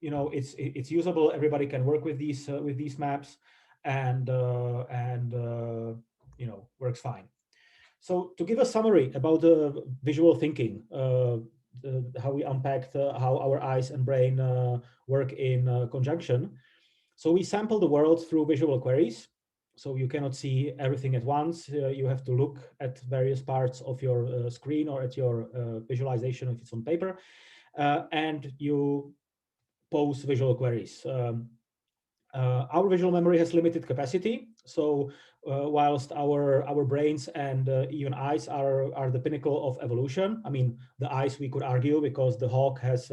you know, it's usable. Everybody can work with these maps, and you know, works fine. So to give a summary about the visual thinking, how we unpacked how our eyes and brain work in conjunction. So we sample the world through visual queries. So you cannot see everything at once. You have to look at various parts of your screen or at your visualization if it's on paper, and you pose visual queries. Our visual memory has limited capacity, so whilst our brains and even eyes are the pinnacle of evolution. I mean, the eyes we could argue because the hawk has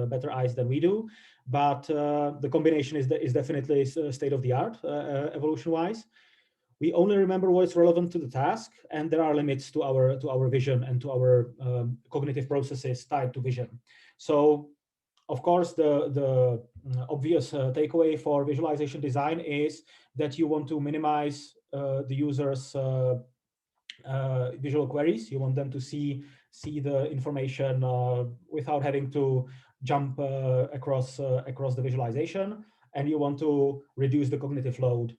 better eyes than we do, but the combination is definitely state of the art evolution-wise. We only remember what is relevant to the task, and there are limits to our vision and to our cognitive processes tied to vision. So, of course, the obvious takeaway for visualization design is that you want to minimize the user's visual queries. You want them to see the information without having to jump across the visualization, and you want to reduce the cognitive load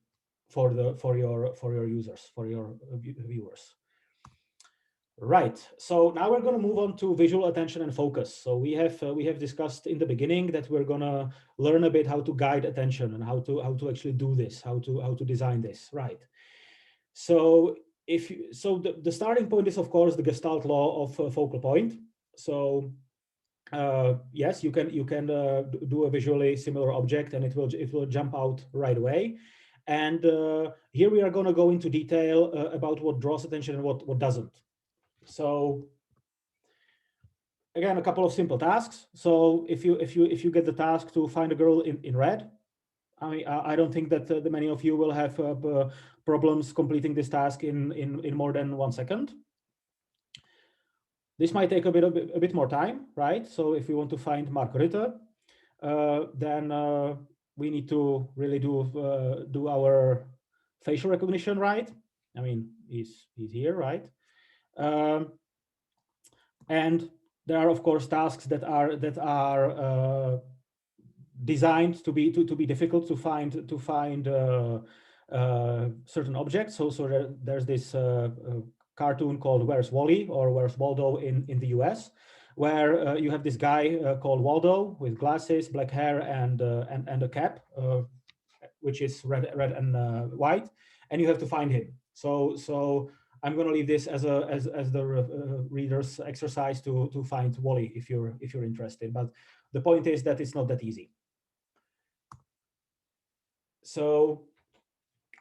for your users, for your viewers. Right. So now we're going to move on to visual attention and focus. So we have discussed in the beginning that we're going to learn a bit how to guide attention and how to actually do this, how to design this. Right. So the starting point is, of course, the Gestalt law of focal point. So yes, you can do a visually similar object and it will jump out right away. And here we are going to go into detail about what draws attention and what doesn't. So again, a couple of simple tasks. So if you get the task to find a girl in red, I mean, I don't think that many of you will have problems completing this task in more than 1 second. This might take a bit more time, right? So if we want to find Mark Rutte, then we need to really do our facial recognition, right? I mean, he's here, right? And there are, of course, tasks that are designed to be difficult to find certain objects. So there's this cartoon called Where's Wally or Where's Waldo in the US, where you have this guy called Waldo with glasses, black hair, and a cap, which is red and white, and you have to find him. So I'm going to leave this as the reader's exercise to find Wally if you're interested. But the point is that it's not that easy. So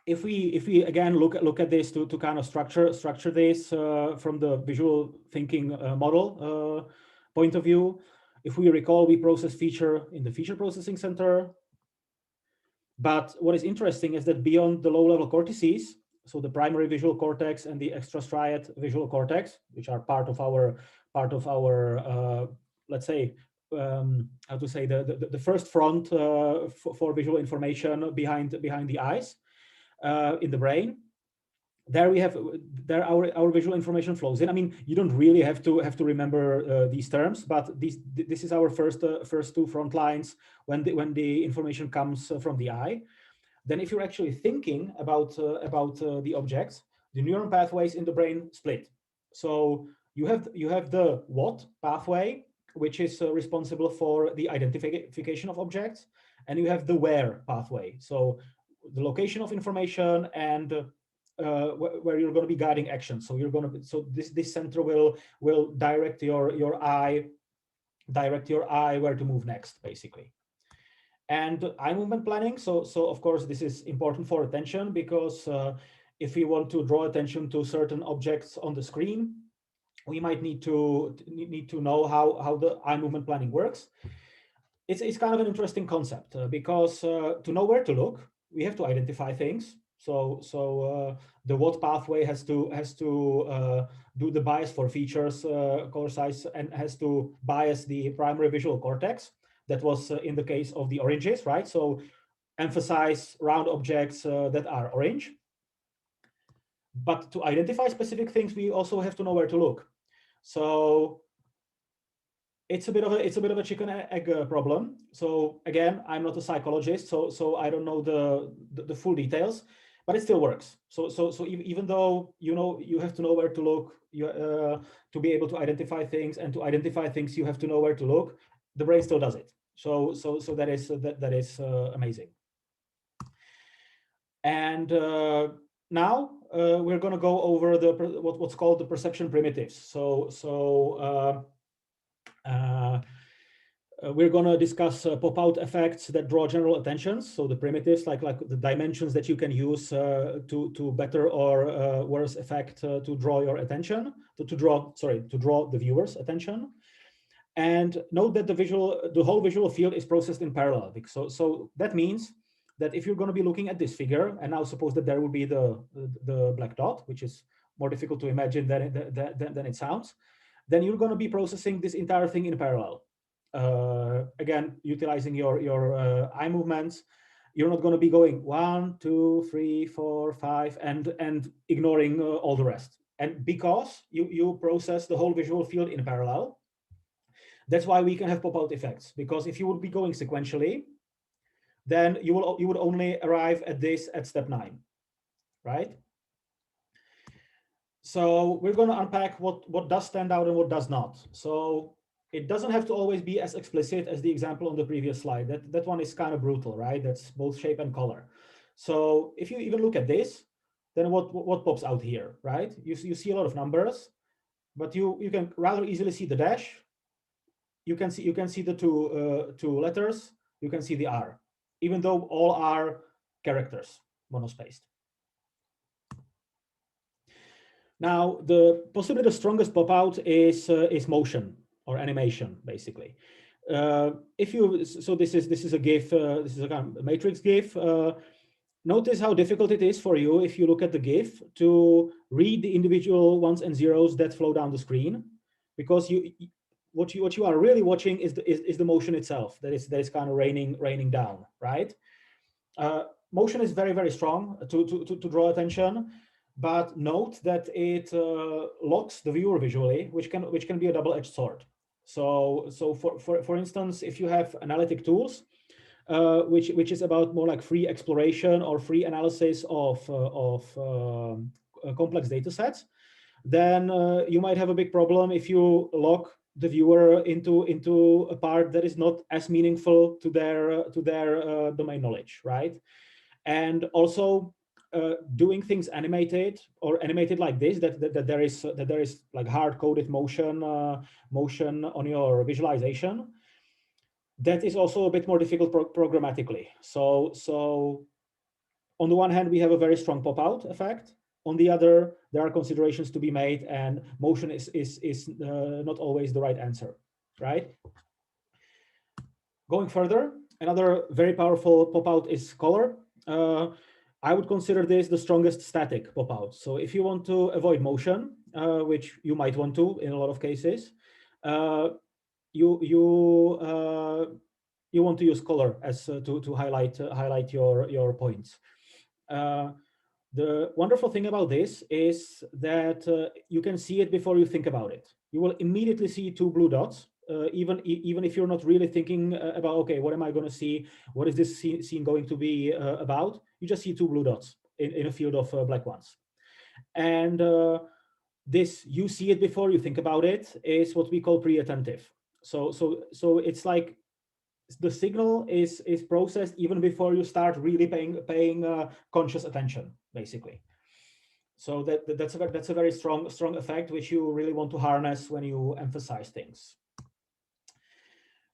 if we again look at this to kind of structure this from the visual thinking model point of view, if we recall, we process feature in the feature processing center. But what is interesting is that beyond the low-level cortices, so the primary visual cortex and the extrastriate visual cortex, which are part of our let's say how to say the first front for visual information behind the eyes in the brain. There our visual information flows in. I mean, you don't really have to remember these terms, but this is our first two front lines when the information comes from the eye. Then if you're actually thinking about the objects, the neuron pathways in the brain split. So you have the what pathway, which is responsible for the identification of objects, and you have the where pathway, so the location of information and where you're going to be guiding action. So this center will direct your eye where to move next, basically. And eye movement planning. So of course, this is important for attention, because if we want to draw attention to certain objects on the screen, we might need to know how the eye movement planning works. It's kind of an interesting concept, because to know where to look, we have to identify things. So the what pathway has to do the bias for features, color size, and has to bias the primary visual cortex. That was in the case of the oranges, right? So emphasize round objects that are orange. But to identify specific things, we also have to know where to look. So it's a bit of a chicken egg problem. So again, I'm not a psychologist, so I don't know the full details, but it still works. So even though you have to know where to look, to be able to identify things, and to identify things you have to know where to look, the brain still does it. So that is amazing. And now we're going to go over what's called the perception primitives. We're going to discuss pop-out effects that draw general attention. So the primitives, like the dimensions that you can use to better or worse effect to draw your attention, to draw the viewer's attention. And note that the whole visual field is processed in parallel. So that means that if you're going to be looking at this figure, and now suppose that there will be the black dot, which is more difficult to imagine than it sounds, then you're going to be processing this entire thing in parallel. Again, utilizing your eye movements. You're not going to be going 1, 2, 3, 4, 5, and ignoring all the rest. And because you process the whole visual field in parallel, that's why we can have pop-out effects. Because if you would be going sequentially, then you would only arrive at this at step 9, right? So we're going to unpack what does stand out and what does not. So it doesn't have to always be as explicit as the example on the previous slide. That one is kind of brutal, right? That's both shape and color. So if you even look at this, then what pops out here, right? You see a lot of numbers, but you can rather easily see the dash. You can see the two letters. You can see the R, even though all are characters, monospaced. Now, possibly the strongest pop out is motion or animation, basically. So this is a GIF. This is a kind of matrix GIF. Notice how difficult it is for you if you look at the GIF to read the individual ones and zeros that flow down the screen, because what you are really watching is the motion itself that is kind of raining down, right? Motion is very, very strong to draw attention. But note that it locks the viewer visually, which can be a double-edged sword. So for instance, if you have analytic tools, which is about more like free exploration or free analysis of complex data sets, then you might have a big problem if you lock the viewer into a part that is not as meaningful to their domain knowledge, right? And also, doing things animated like this, that there is like hard-coded motion on your visualization, that is also a bit more difficult programmatically. So on the one hand, we have a very strong pop-out effect. On the other, there are considerations to be made, and motion is not always the right answer, right? Going further, another very powerful pop-out is color. I would consider this the strongest static pop-out. So if you want to avoid motion, which you might want to in a lot of cases, you want to use color as to highlight your points. The wonderful thing about this is that you can see it before you think about it. You will immediately see 2 blue dots. Even if you're not really thinking about, okay, what am I going to see? What is this scene going to be about? You just see 2 blue dots in a field of black ones. And this, you see it before you think about it, is what we call pre-attentive. So it's like the signal is processed even before you start really paying conscious attention, basically. So that's a very strong effect, which you really want to harness when you emphasize things.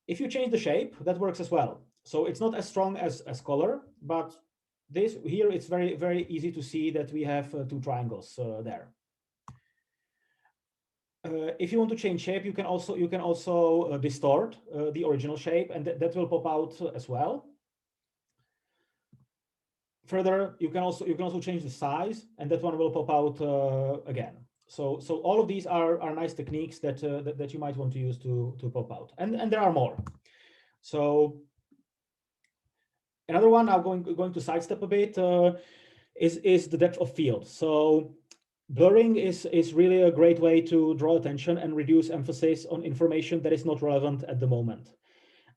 If you change the shape, that works as well. So it's not as strong as color, but this here, it's very, very easy to see that we have two triangles there. If you want to change shape, you can also distort the original shape, and that will pop out as well. Further, you can also change the size, and that one will pop out again. So all of these are nice techniques that you might want to use to pop out, and there are more. So another one, now going to sidestep a bit, is the depth of field. So blurring is really a great way to draw attention and reduce emphasis on information that is not relevant at the moment.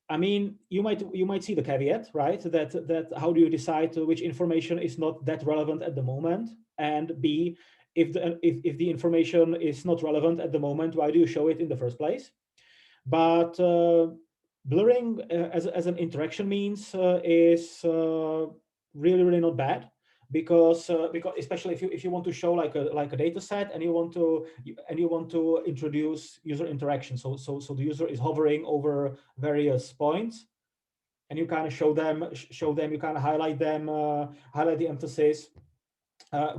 I mean, you might see the caveat, right? That how do you decide which information is not that relevant at the moment? And B, if the information is not relevant at the moment, why do you show it in the first place? But blurring as an interaction means is really not bad, because especially if you want to show like a data set, and you want to introduce user interaction. So the user is hovering over various points, and you kind of show them, you kind of highlight them, highlight the emphasis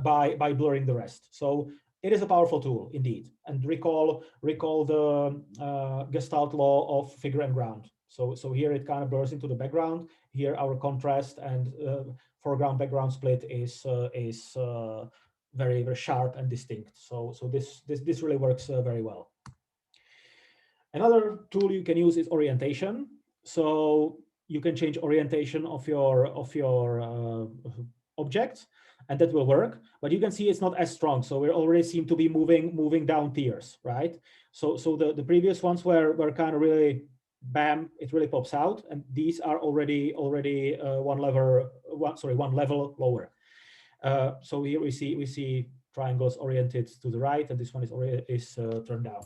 by blurring the rest. So it is a powerful tool indeed. And recall the Gestalt law of figure and ground. So here it kind of blurs into the background. Here our contrast and foreground background split is very, very sharp and distinct. So this really works very well. Another tool you can use is orientation. So you can change orientation of your objects, and that will work. But you can see it's not as strong. So we already seem to be moving down tiers, right? So the previous ones were kind of really bam, it really pops out, and these are already one level lower. So here we see triangles oriented to the right, and this one is turned down.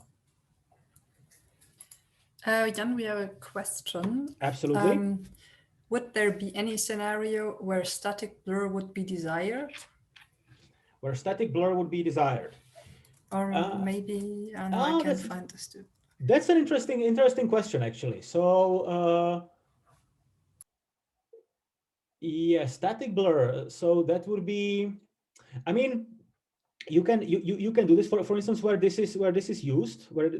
Jan, we have a question. Absolutely. Would there be any scenario where static blur would be desired? Where static blur would be desired? Or maybe I can find this too. That's an interesting question, actually. So yeah, static blur. So that would be, I mean, you can do this for instance, where this is used, where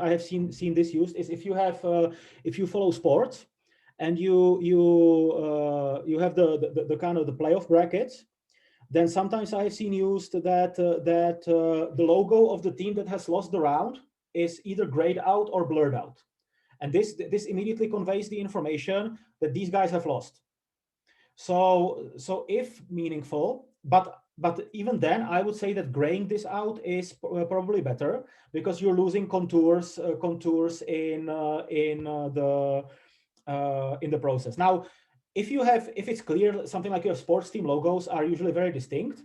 I have seen this used is if you follow sports, and you have the kind of the playoff brackets. Then sometimes I have seen used that the logo of the team that has lost the round is either grayed out or blurred out, and this immediately conveys the information that these guys have lost. So if meaningful, but even then, I would say that graying this out is probably better, because you're losing contours in the process. Now, if it's clear, something like your sports team logos are usually very distinct.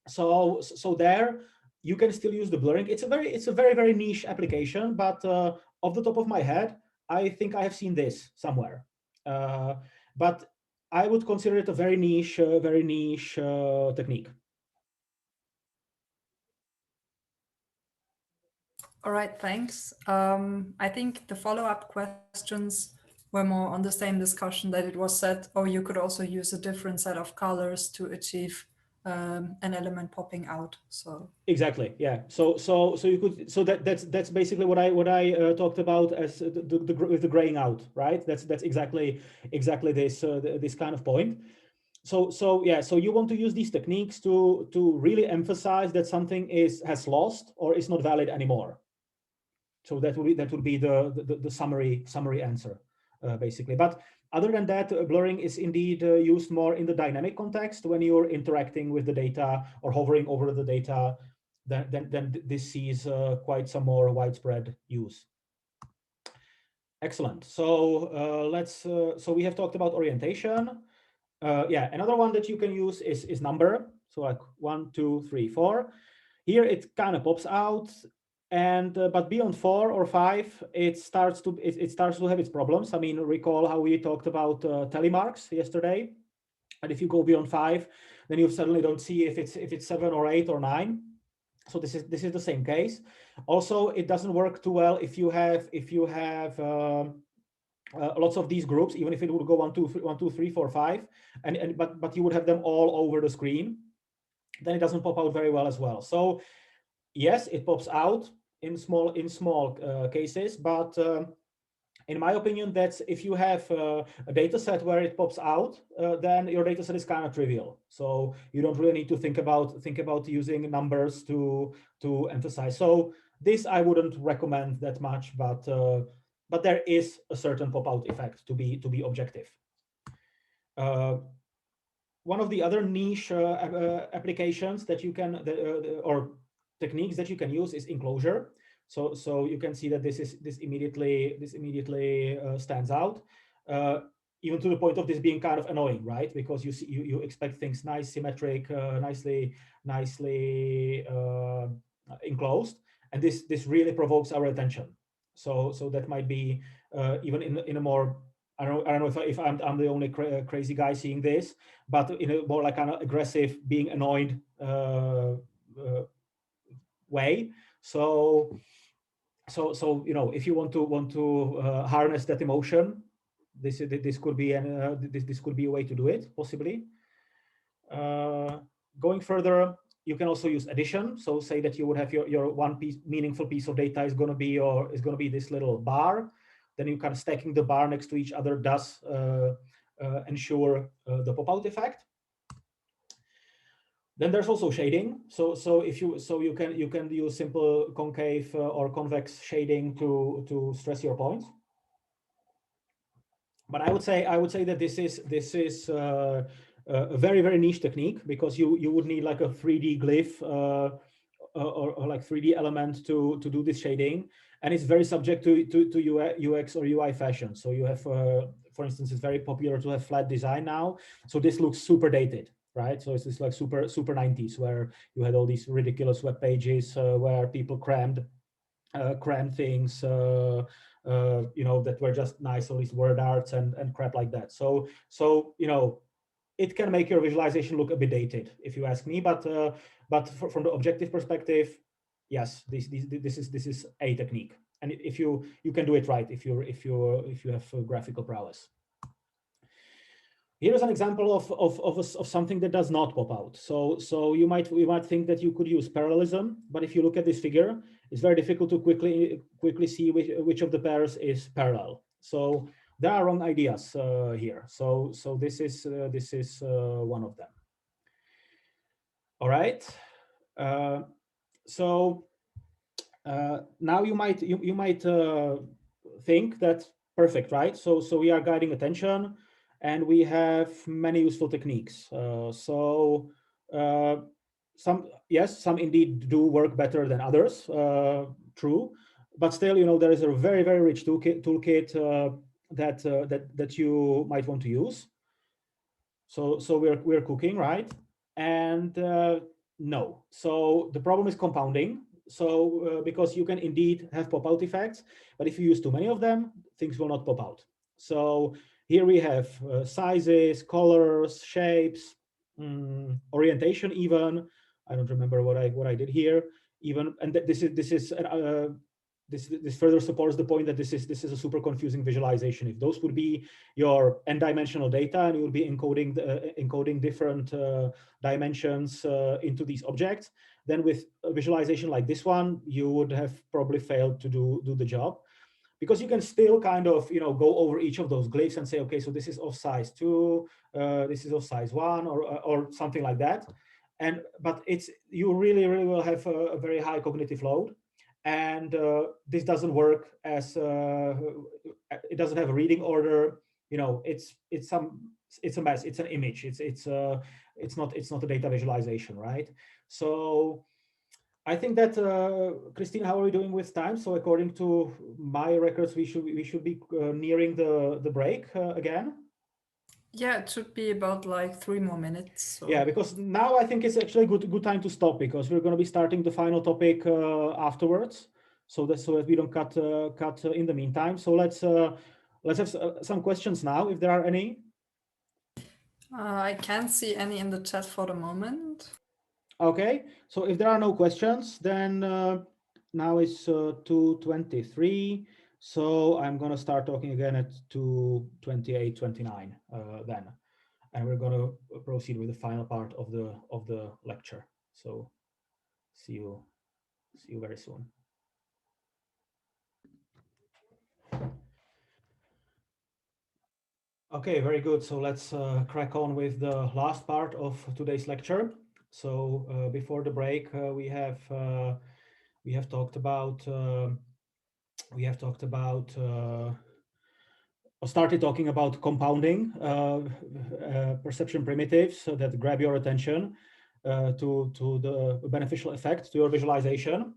So there you can still use the blurring. It's a very niche application, but off the top of my head, I think I have seen this somewhere. But I would consider it a very niche technique. All right, thanks. I think the follow-up questions were more on the same discussion, that it was said, oh, you could also use a different set of colors to achieve an element popping out. So exactly, yeah. So you could, so that's basically what I talked about as the graying out, right? That's exactly this kind of point. So yeah, so you want to use these techniques to really emphasize that something has lost or is not valid anymore. So that would be the summary answer, basically. But other than that, blurring is indeed used more in the dynamic context, when you're interacting with the data or hovering over the data. Then this sees quite some more widespread use. Excellent. So so we have talked about orientation. Yeah, another one that you can use is number. So like 1, 2, 3, 4. Here it kind of pops out, and but beyond 4 or 5, it starts to have its problems. I mean, recall how we talked about telemarks yesterday, and if you go beyond 5, then you suddenly don't see if it's 7 or 8 or 9. So this is the same case. Also, it doesn't work too well if you have lots of these groups, even if it would go 1, 2, 3, 4, 5, but you would have them all over the screen, then it doesn't pop out very well as well. So yes, it pops out in small cases, but in my opinion, that's if you have a data set where it pops out, then your data set is kind of trivial. So you don't really need to think about using numbers to emphasize. So this I wouldn't recommend that much, but there is a certain pop out effect to be objective. One of the other niche applications that you can or techniques that you can use is enclosure. So you can see that this immediately stands out, even to the point of this being kind of annoying, right? Because you expect things nice, symmetric, nicely enclosed, and this really provokes our attention. So that might be even in a more, I don't know if I'm the only crazy guy seeing this, but in a more like kind of aggressive, being annoyed way. So if you want to harness that emotion, this could be this could be a way to do it, possibly. Going further, you can also use addition. So say that you would have your one meaningful piece of data is going to be this little bar. Then you kind of stacking the bar next to each other does ensure the pop-out effect. Then there's also shading. So you can use simple concave or convex shading to stress your point. But I would say that this is a very niche technique, because you would need like a 3D glyph or like 3D element to do this shading, and it's very subject to UX or UI fashion. So you have, for instance, it's very popular to have flat design now. So this looks super dated, right? So it's like super 90s, where you had all these ridiculous web pages where people crammed things, that were just nice, all these word arts and crap like that. So it can make your visualization look a bit dated, if you ask me. But from the objective perspective, yes, this is a technique, and if you can do it right, if you have graphical prowess. Here is an example of something that does not pop out. So you might think that you could use parallelism, but if you look at this figure, it's very difficult to quickly see which of the pairs is parallel. So there are wrong ideas here. So this is one of them. All right. So now you might think that perfect, right? So we are guiding attention, and we have many useful techniques. Some indeed do work better than others, true, but still, there is a very rich toolkit that you might want to use. So we're cooking, right? And no. So the problem is compounding. So because you can indeed have pop-out effects, but if you use too many of them, things will not pop out. So here we have sizes, colors, shapes, orientation even. I don't remember what I did here even, and this further supports the point that this is a super confusing visualization. If those would be your n-dimensional data, and you will be encoding different dimensions into these objects, then with a visualization like this one, you would have probably failed to do the job, because you can still kind of go over each of those glyphs and say, okay, so this is of size 2, this is of size 1, or something like that. But you really will have a very high cognitive load, and this doesn't work as it doesn't have a reading order. It's a mess. It's an image. It's not a data visualization, right? So I think that Christine, how are we doing with time? So according to my records, we should be nearing the break again. Yeah, it should be about like 3 more minutes. So. Yeah, because now I think it's actually a good time to stop, because we're going to be starting the final topic afterwards. So that we don't cut in the meantime. So let's have some questions now, if there are any. I can't see any in the chat for the moment. Okay, so if there are no questions, then now it's 2:23. So I'm going to start talking again at 2:28:29 then, and we're going to proceed with the final part of the lecture. So see you very soon. Okay, very good. So let's crack on with the last part of today's lecture. So before the break, we have talked about or started talking about compounding perception primitives that grab your attention to the beneficial effect to your visualization,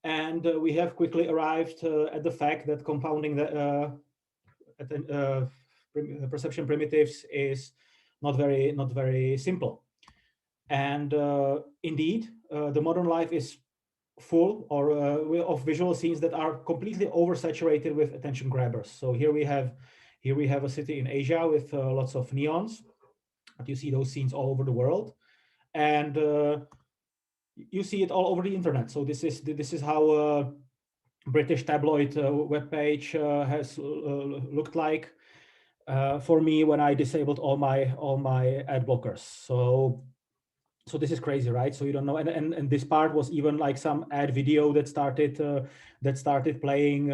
and we have quickly arrived at the fact that compounding the perception primitives is not very simple. And indeed, the modern life is full of visual scenes that are completely oversaturated with attention grabbers. So here we have a city in Asia with lots of neons, but you see those scenes all over the world, and you see it all over the internet. So this is how British tabloid webpage has looked like for me when I disabled all my ad blockers. So this is crazy, right? So you don't know, and this part was even like some ad video that started playing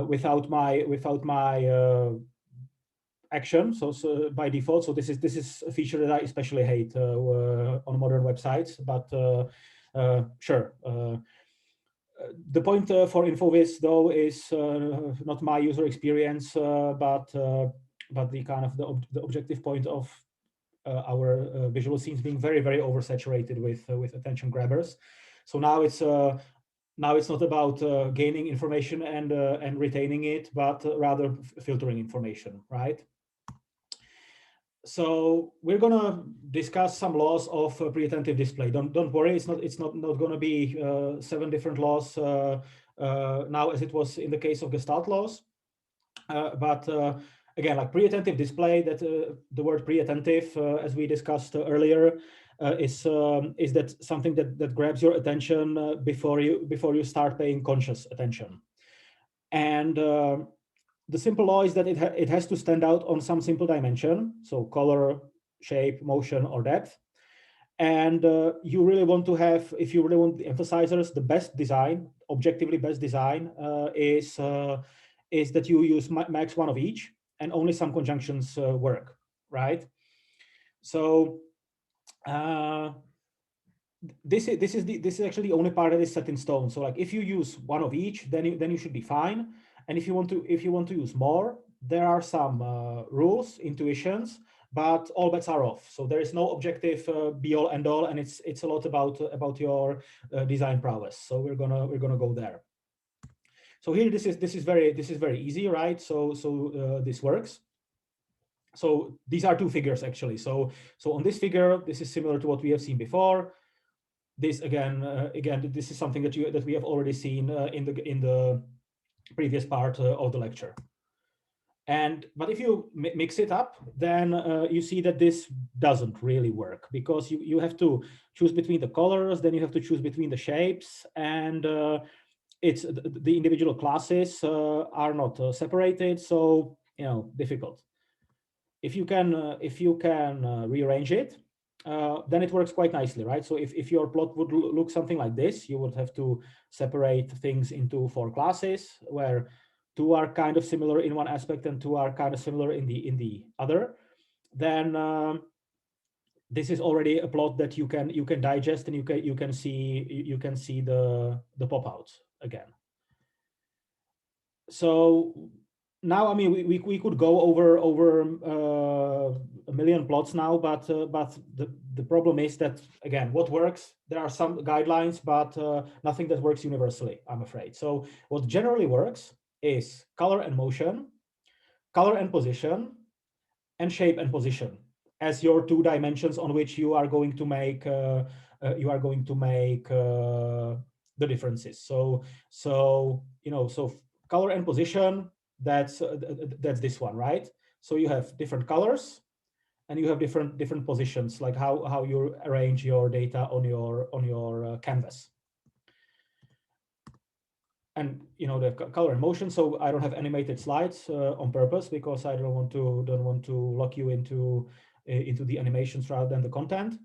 without my action. So by default. So this is a feature that I especially hate on modern websites. But sure. The point for InfoVis though is not my user experience, but the kind of the objective point of our visual scenes being very oversaturated with attention grabbers. So now it's not about gaining information and retaining it, but rather filtering information, right? So we're gonna discuss some laws of pre-attentive display. Don't worry, it's not gonna be 7 different laws now as it was in the case of Gestalt laws, but again, like pre-attentive display, that the word pre-attentive, as we discussed earlier, is that something that grabs your attention before you start paying conscious attention. And the simple law is that it has to stand out on some simple dimension, so color, shape, motion, or depth. And you really want to have, if you really want the emphasizers, the best design, objectively best design, is that you use max one of each, and only some conjunctions work, right? So this is actually the only part that is set in stone. So like if you use one of each, then you should be fine. And if you want to use more, there are some rules, intuitions, but all bets are off. So there is no objective be all end all, and it's a lot about your design prowess. So we're gonna go there. So here this is very easy, right? So this works. So these are 2 figures actually. So on this figure, this is similar to what we have seen before. This again, this is something that we have already seen in the previous part of the lecture. But if you mix it up, then you see that this doesn't really work, because you have to choose between the colors, then you have to choose between the shapes, and it's the individual classes are not separated, so difficult. If you can rearrange it, then it works quite nicely, right? So if your plot would look something like this, you would have to separate things into 4 classes, where 2 are kind of similar in one aspect and 2 are kind of similar in the other. Then this is already a plot that you can digest, and you can see the pop outs again. So now, I mean, we could go over a million plots now, but the problem is that, again, what works, there are some guidelines, but nothing that works universally, I'm afraid. So what generally works is color and motion, color and position, and shape and position as your 2 dimensions on which you are going to make the differences. So color and position, that's this one, right? So you have different colors, and you have different positions, like how you arrange your data on your canvas. and the color and motion. So I don't have animated slides on purpose because I don't want to lock you into the animations rather than the content.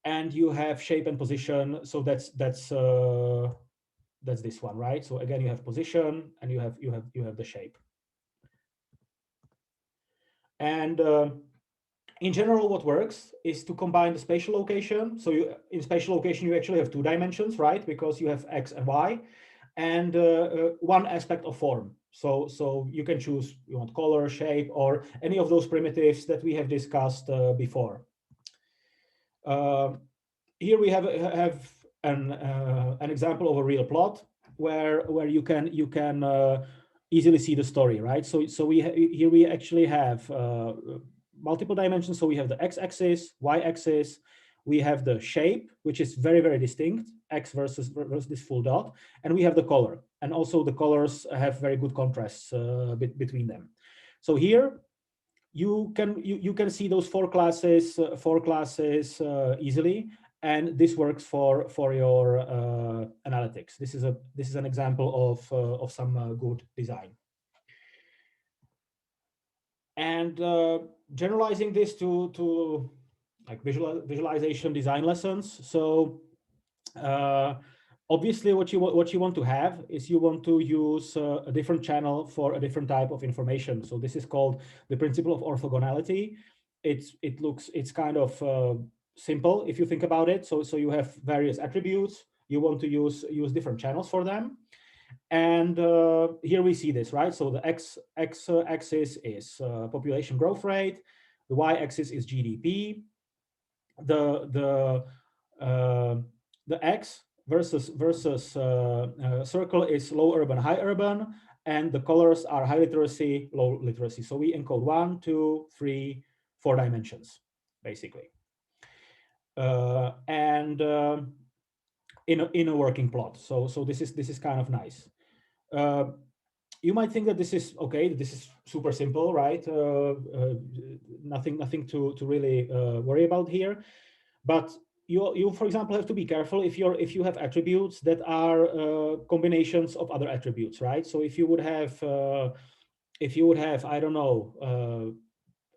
And you have shape and position. So that's this one, right? So again, you have position and you have the shape. And in general, what works is to combine the spatial location. So in spatial location, you actually have 2 dimensions, right? Because you have X and Y, and one aspect of form. So you can choose, you want color, shape, or any of those primitives that we have discussed before. Here we have an example of a real plot where you can easily see the story, right? So here we actually have multiple dimensions. So we have the x-axis, y-axis, we have the shape, which is very, very distinct, x versus this full dot, and we have the color. And also the colors have very good contrasts between them. So here you can see those 4 classes easily, and this works for your analytics. This is an example of some good design. And generalizing this to like visualization design lessons. So obviously, what you want to have is you want to use a different channel for a different type of information. So this is called the principle of orthogonality. It's kind of simple if you think about it. So you have various attributes. You want to use different channels for them. And here we see this, right? So the x-axis is population growth rate. The y-axis is GDP. The X versus circle is low urban, high urban, and the colors are high literacy, low literacy. So we encode 1, 2, 3, 4 dimensions, basically. And in a working plot. So this is kind of nice. You might think that this is okay. This is super simple, right? Nothing to really worry about here. But you for example have to be careful if you have attributes that are combinations of other attributes, right? So if you would have I don't know,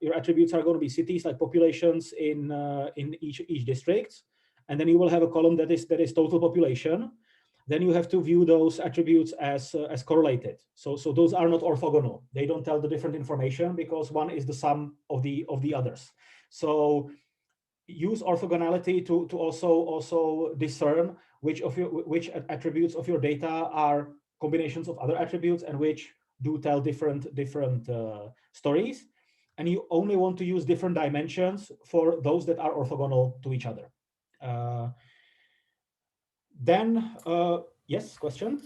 your attributes are going to be cities, like populations in each district, and then you will have a column that is total population. Then you have to view those attributes as correlated. So those are not orthogonal. They don't tell the different information because one is the sum of the others. So use orthogonality to also discern which attributes of your data are combinations of other attributes and which do tell different stories. And you only want to use different dimensions for those that are orthogonal to each other. Then, yes, question?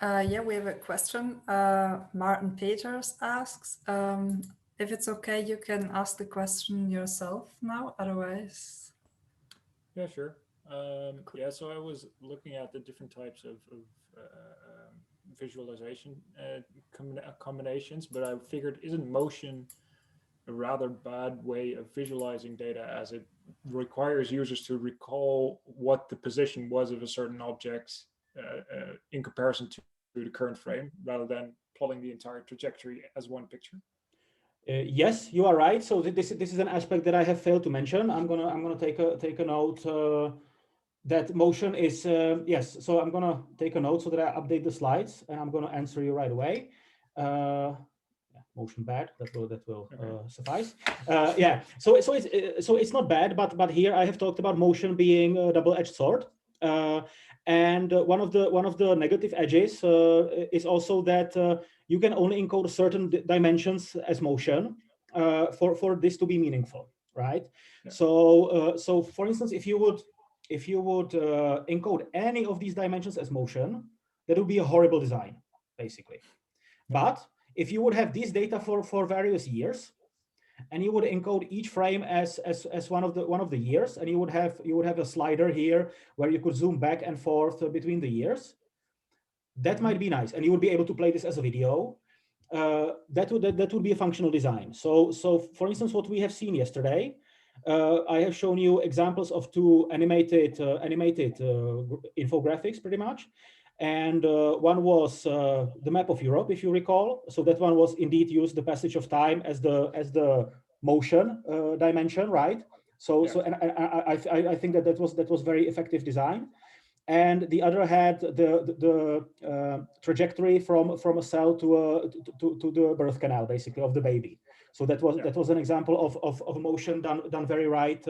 Yeah, we have a question. Martin Peters asks, if it's okay, you can ask the question yourself now, otherwise. Yeah, sure. Yeah, so I was looking at the different types of visualization combinations, but I figured, isn't motion a rather bad way of visualizing data, as it requires users to recall what the position was of a certain object in comparison to the current frame, rather than plotting the entire trajectory as one picture? Yes, you are right. So this is an aspect that I have failed to mention. I'm gonna take a note that motion is yes. So I'm gonna take a note so that I update the slides, and I'm gonna answer you right away. Motion bad, that will suffice. Yeah, so it's not bad, but here I have talked about motion being a double-edged sword, and one of the negative edges is also that you can only encode certain dimensions as motion for this to be meaningful, right? Yeah. So for instance, if you would encode any of these dimensions as motion, that would be a horrible design, basically. But if you would have these data for various years, and you would encode each frame as one of the years, and you would have a slider here where you could zoom back and forth between the years, that might be nice, and you would be able to play this as a video. That would be a functional design. So for instance, what we have seen yesterday, I have shown you examples of 2 animated infographics, pretty much. And one was the map of Europe, if you recall. So that one was indeed used the passage of time as the motion dimension, right? So Yeah. so and I think that was very effective design. And the other had the trajectory from a cell to the birth canal, basically, of the baby. So that was an example of motion done very right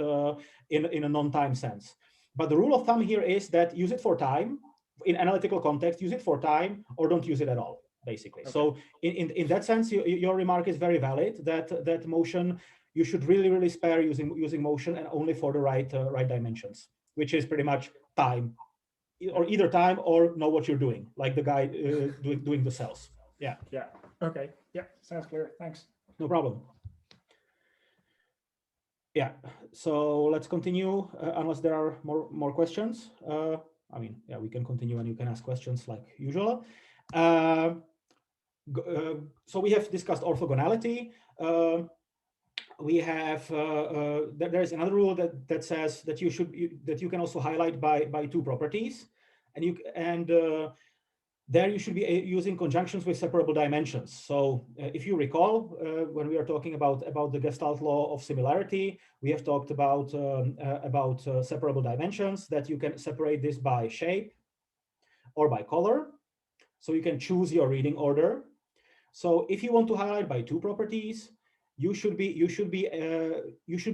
in a non-time sense. But the rule of thumb here is that use it for time. In analytical context, use it for time or don't use it at all, basically. Okay. So in that sense, your remark is very valid, that motion, you should really spare using motion and only for the right dimensions, which is pretty much time, or either time or know what you're doing, like the guy doing the cells. Yeah. Yeah. Okay. Yeah. Sounds clear. Thanks. No problem. Yeah. So let's continue unless there are more questions. I mean, yeah, we can continue and you can ask questions like usual. So we have discussed orthogonality. We have there is another rule that says that you can also highlight by two properties, and there you should be using conjunctions with separable dimensions. So if you recall, when we are talking about the Gestalt law of similarity, we have talked about separable dimensions, that you can separate this by shape or by color. So you can choose your reading order. So if you want to highlight by two properties, you should be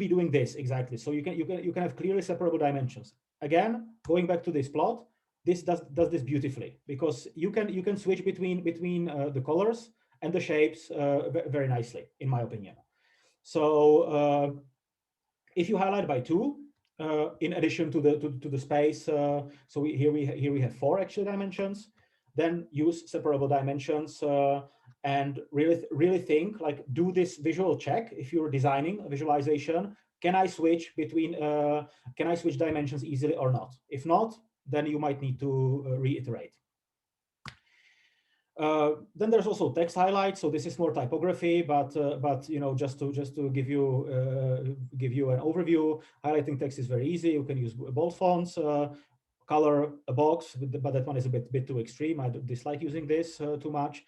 doing this exactly. So you can have clearly separable dimensions. Again, going back to this plot, this does this beautifully, because you can switch between the colors and the shapes very nicely, in my opinion. So if you highlight by two, in addition to the space, so here we have four actual dimensions. Then use separable dimensions and really think, like, do this visual check. If you're designing a visualization, can I switch dimensions easily or not? If not, then you might need to reiterate. Then there's also text highlights. So this is more typography, but just to give you an overview, highlighting text is very easy. You can use bold fonts, color a box, but that one is a bit too extreme. I dislike using this too much.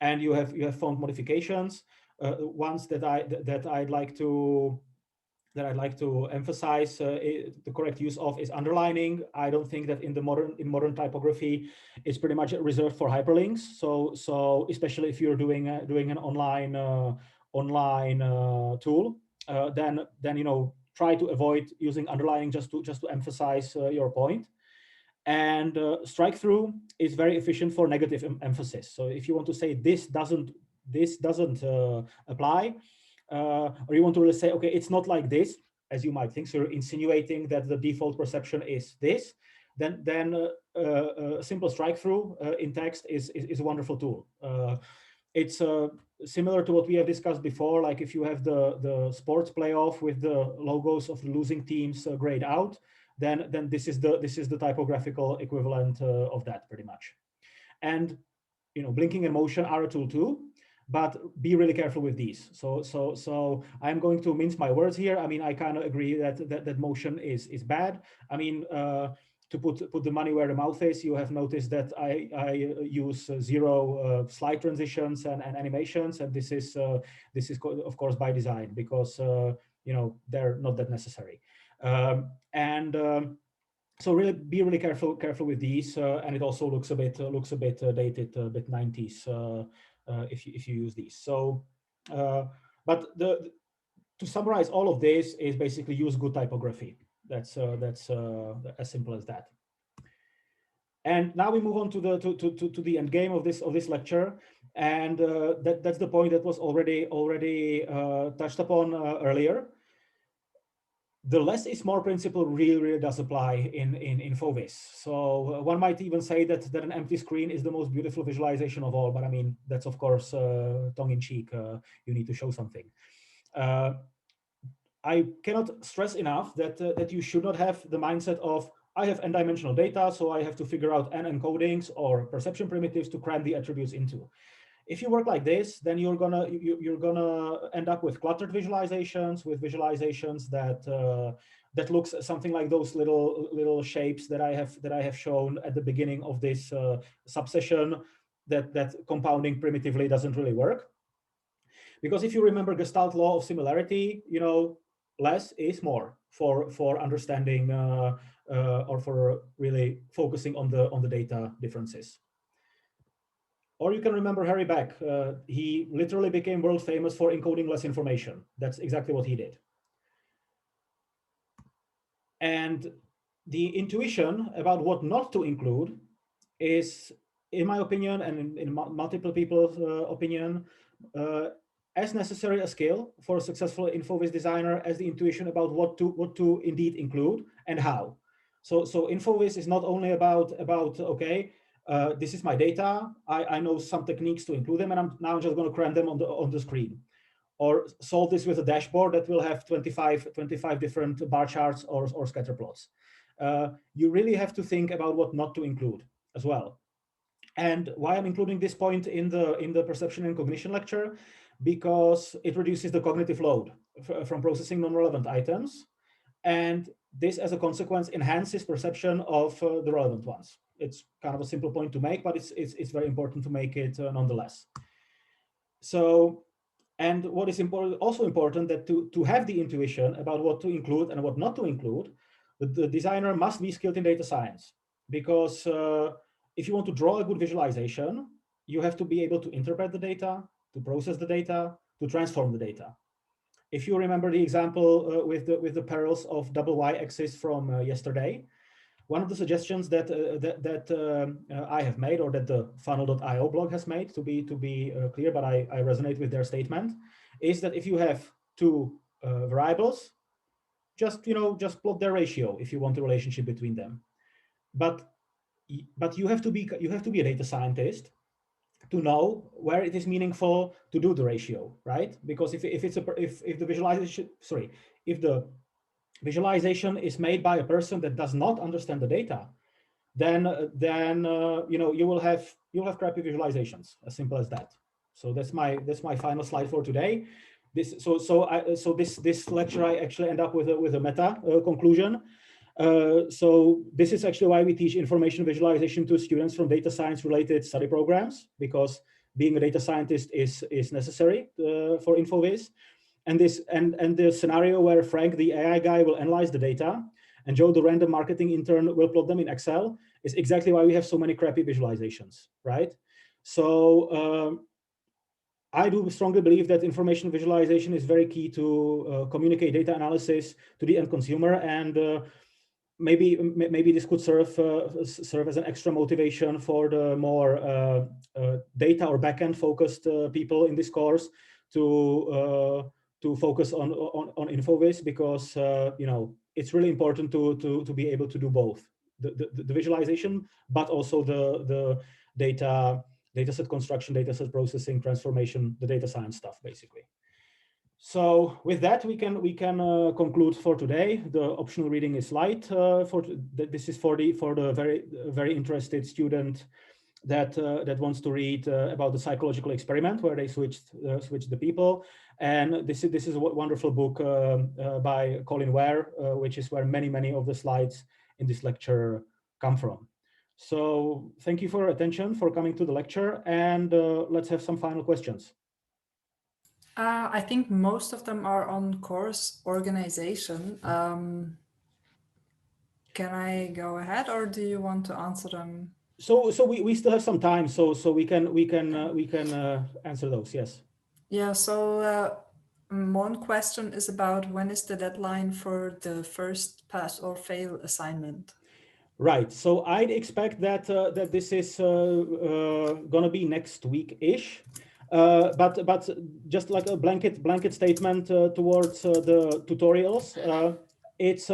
And you have font modifications. Ones that I'd like to emphasize the correct use of is underlining. I don't think that in modern typography, it's pretty much reserved for hyperlinks. So especially if you're doing an online tool, then try to avoid using underlining just to emphasize your point. And Strikethrough is very efficient for negative emphasis. So if you want to say this doesn't apply, or you want to really say, okay, it's not like this, as you might think, so you're insinuating that the default perception is this, then a simple Strikethrough in text is a wonderful tool. It's similar to what we have discussed before, like if you have the sports playoff with the logos of the losing teams grayed out, then this is the typographical equivalent of that, pretty much. And blinking and motion are a tool too, but be really careful with these. So I'm going to mince my words here. I mean, I kind of agree that motion is bad. I mean, to put the money where the mouth is, you have noticed that I use zero slide transitions and animations, and this is of course by design, because they're not that necessary. So really be really careful with these, and it also looks a bit dated, a bit 90s if you use these. So, but to summarize all of this is basically use good typography. That's as simple as that. And now we move on to the end game of this lecture, and that's the point that was already touched upon earlier. The less is more principle really does apply in InfoVis. So one might even say that an empty screen is the most beautiful visualization of all. But I mean, that's of course tongue in cheek. You need to show something. I cannot stress enough that you should not have the mindset of, I have n-dimensional data, so I have to figure out n encodings or perception primitives to cram the attributes into. If you work like this, then you're gonna end up with cluttered visualizations, with visualizations that that looks something like those little shapes that I have shown at the beginning of this subsession, that compounding primitively doesn't really work. Because if you remember Gestalt law of similarity, less is more for understanding or for really focusing on the data differences. Or you can remember Harry Beck. He literally became world famous for encoding less information. That's exactly what he did. And the intuition about what not to include is, in my opinion, and in multiple people's opinion, as necessary a skill for a successful InfoVis designer as the intuition about what to indeed include and how. So InfoVis is not only about okay, this is my data. I know some techniques to include them, and I'm now just going to cram them on the screen, or solve this with a dashboard that will have 25 different bar charts or scatter plots. You really have to think about what not to include as well. And why I'm including this point in the perception and cognition lecture, because it reduces the cognitive load from processing non-relevant items. And this, as a consequence, enhances perception of the relevant ones. It's kind of a simple point to make, but it's very important to make it nonetheless. So, and what is also important, that to have the intuition about what to include and what not to include, the designer must be skilled in data science. Because if you want to draw a good visualization, you have to be able to interpret the data, to process the data, to transform the data. If you remember the example with the perils of double y-axis from yesterday, one of the suggestions that I have made, or that the funnel.io blog has made, to be clear, but I resonate with their statement, is that if you have two variables, just plot their ratio if you want a relationship between them. But you have to be a data scientist to know where it is meaningful to do the ratio, right? Because if the visualization is made by a person that does not understand the data, then you will have crappy visualizations, as simple as that. So that's my final slide for today. This lecture, I actually end up with a meta conclusion. So this is actually why we teach information visualization to students from data science related study programs, because being a data scientist is necessary for InfoVis. And the scenario where Frank, the AI guy, will analyze the data and Joe, the random marketing intern, will plot them in Excel is exactly why we have so many crappy visualizations, right? So I do strongly believe that information visualization is very key to communicate data analysis to the end consumer, and maybe this could serve as an extra motivation for the more data or backend focused people in this course to focus on InfoVis, because it's really important to be able to do both the visualization, but also the data set construction, data set processing, transformation, the data science stuff, basically. So with that, we can conclude for today. The optional reading is light. This is for the very interested student that wants to read about the psychological experiment where they switched the people. And this is a wonderful book by Colin Ware, which is where many of the slides in this lecture come from. So thank you for your attention, for coming to the lecture, and let's have some final questions. I think most of them are on course organization. Can I go ahead, or do you want to answer them? So we still have some time, so we can answer those. Yes. Yeah. So one question is about when is the deadline for the first pass or fail assignment? Right. So I'd expect that that this is going to be next week-ish. But just like a blanket statement towards the tutorials, it's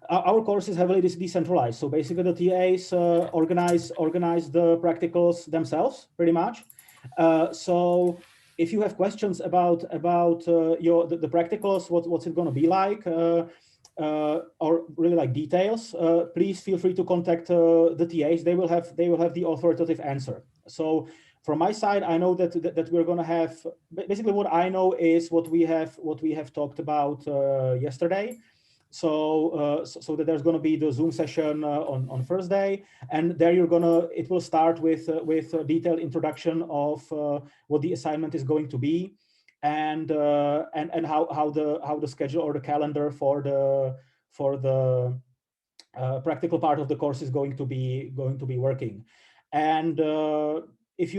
our course is heavily decentralized. So basically, the TAs organize the practicals themselves, pretty much. So if you have questions about the practicals, what's it going to be like, or really like details, please feel free to contact the TAs. They will have the authoritative answer. So from my side, I know that we're going to have, basically what I know is what we have talked about yesterday. So so that there's going to be the Zoom session on Thursday, and there it will start with a detailed introduction of what the assignment is going to be, and how the schedule or the calendar for the practical part of the course is going to be working. And if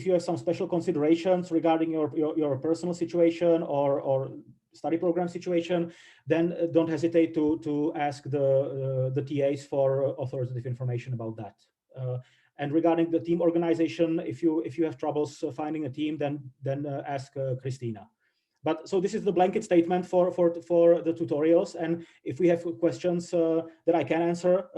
you have some special considerations regarding your personal situation or study program situation, then don't hesitate to ask the TAs for authoritative information about that. And regarding the team organization, if you have troubles finding a team, then ask Christina. But so this is the blanket statement for the tutorials. And if we have questions that I can answer,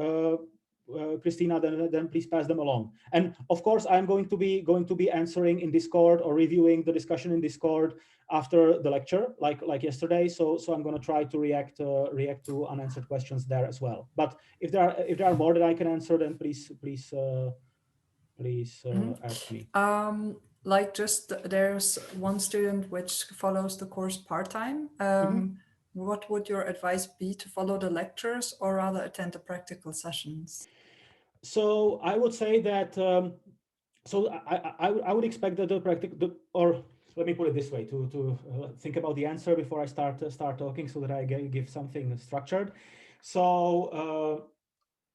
Christina, then please pass them along. And of course, I'm going to be answering in Discord or reviewing the discussion in Discord after the lecture, like yesterday. So I'm going to try to react to unanswered questions there as well. But if there are more that I can answer, then please ask me. Like just there's one student which follows the course part-time. What would your advice be, to follow the lectures or rather attend the practical sessions? So I would say that, so I would expect that or let me put it this way, to think about the answer before I start talking, so that I give something structured. So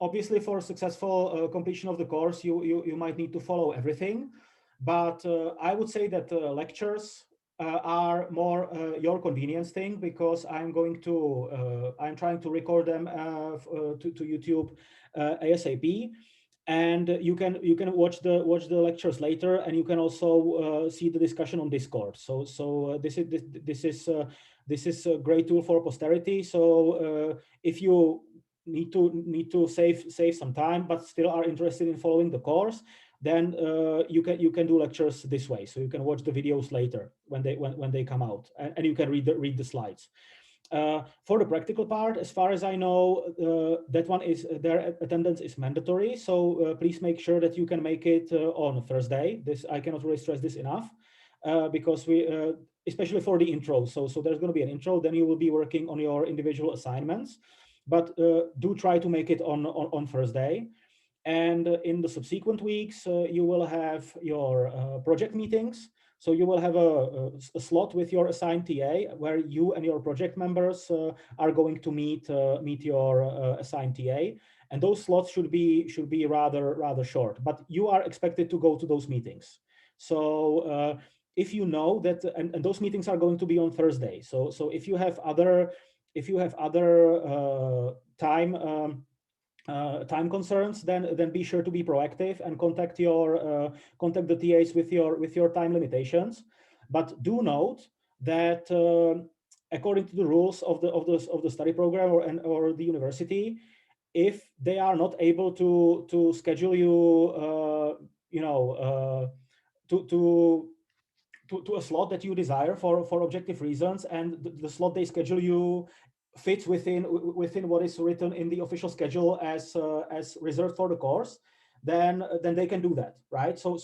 obviously, for successful completion of the course, you might need to follow everything, but I would say that lectures are more your convenience thing, because I'm trying to record them to YouTube ASAP, and you can watch the lectures later, and you can also see the discussion on Discord. So this is a great tool for posterity. So if you need to save some time but still are interested in following the course, then you can do lectures this way. So you can watch the videos later when they come out, and you can read the slides. For the practical part, as far as I know, that one is their attendance is mandatory. So please make sure that you can make it on Thursday. This, I cannot really stress this enough, because we, especially for the intro. So there's going to be an intro. Then you will be working on your individual assignments, but do try to make it on Thursday. And in the subsequent weeks, you will have your project meetings. So you will have a slot with your assigned TA where you and your project members are going to meet your assigned TA, and those slots should be rather short. But you are expected to go to those meetings. So if you know that, and those meetings are going to be on Thursday. So if you have other time concerns, then be sure to be proactive and contact the TAs with your time limitations. But do note that according to the rules of the study program or the university, if they are not able to schedule you, to a slot that you desire for objective reasons, and the slot they schedule you fits within what is written in the official schedule as reserved for the course, then they can do that, right? So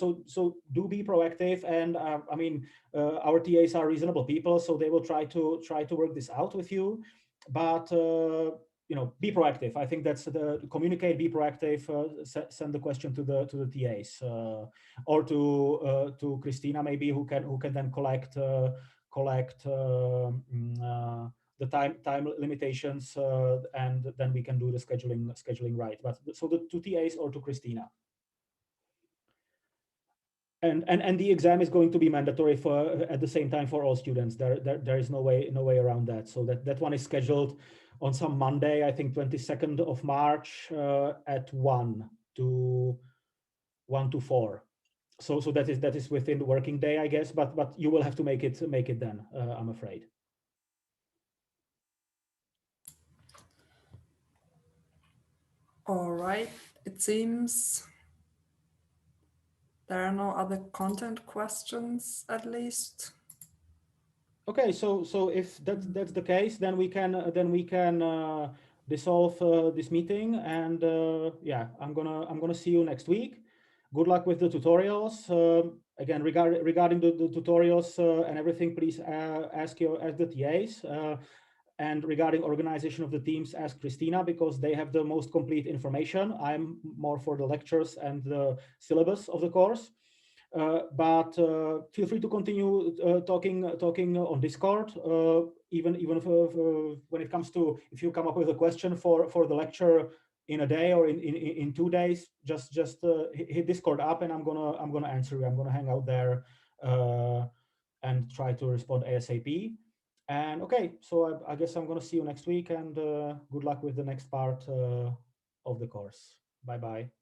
do be proactive, and I mean, our TAs are reasonable people, so they will try to work this out with you, but be proactive. I think that's communicate, be proactive, send the question to the TAs, or to Christina maybe, who can then collect the time limitations, and then we can do the scheduling right. But so the two TAs or to Christina. And the exam is going to be mandatory at the same time for all students. There is no way around that. So that one is scheduled on some Monday, I think 22nd of March, at 1 to 4. So that is within the working day, I guess. But you will have to make it then, I'm afraid. All right, it seems there are no other content questions, at least. Okay, so if that's the case, then we can dissolve this meeting, and yeah, I'm gonna see you next week. Good luck with the tutorials. Again, regarding the tutorials and everything, please ask the TAs. And regarding organization of the teams, ask Christina, because they have the most complete information. I'm more for the lectures and the syllabus of the course. But feel free to continue talking on Discord. Even if when it comes to, if you come up with a question for the lecture in a day or in 2 days, just hit Discord up, and I'm gonna answer you. I'm gonna hang out there and try to respond ASAP. And okay, so I guess I'm gonna see you next week, and good luck with the next part of the course. Bye bye.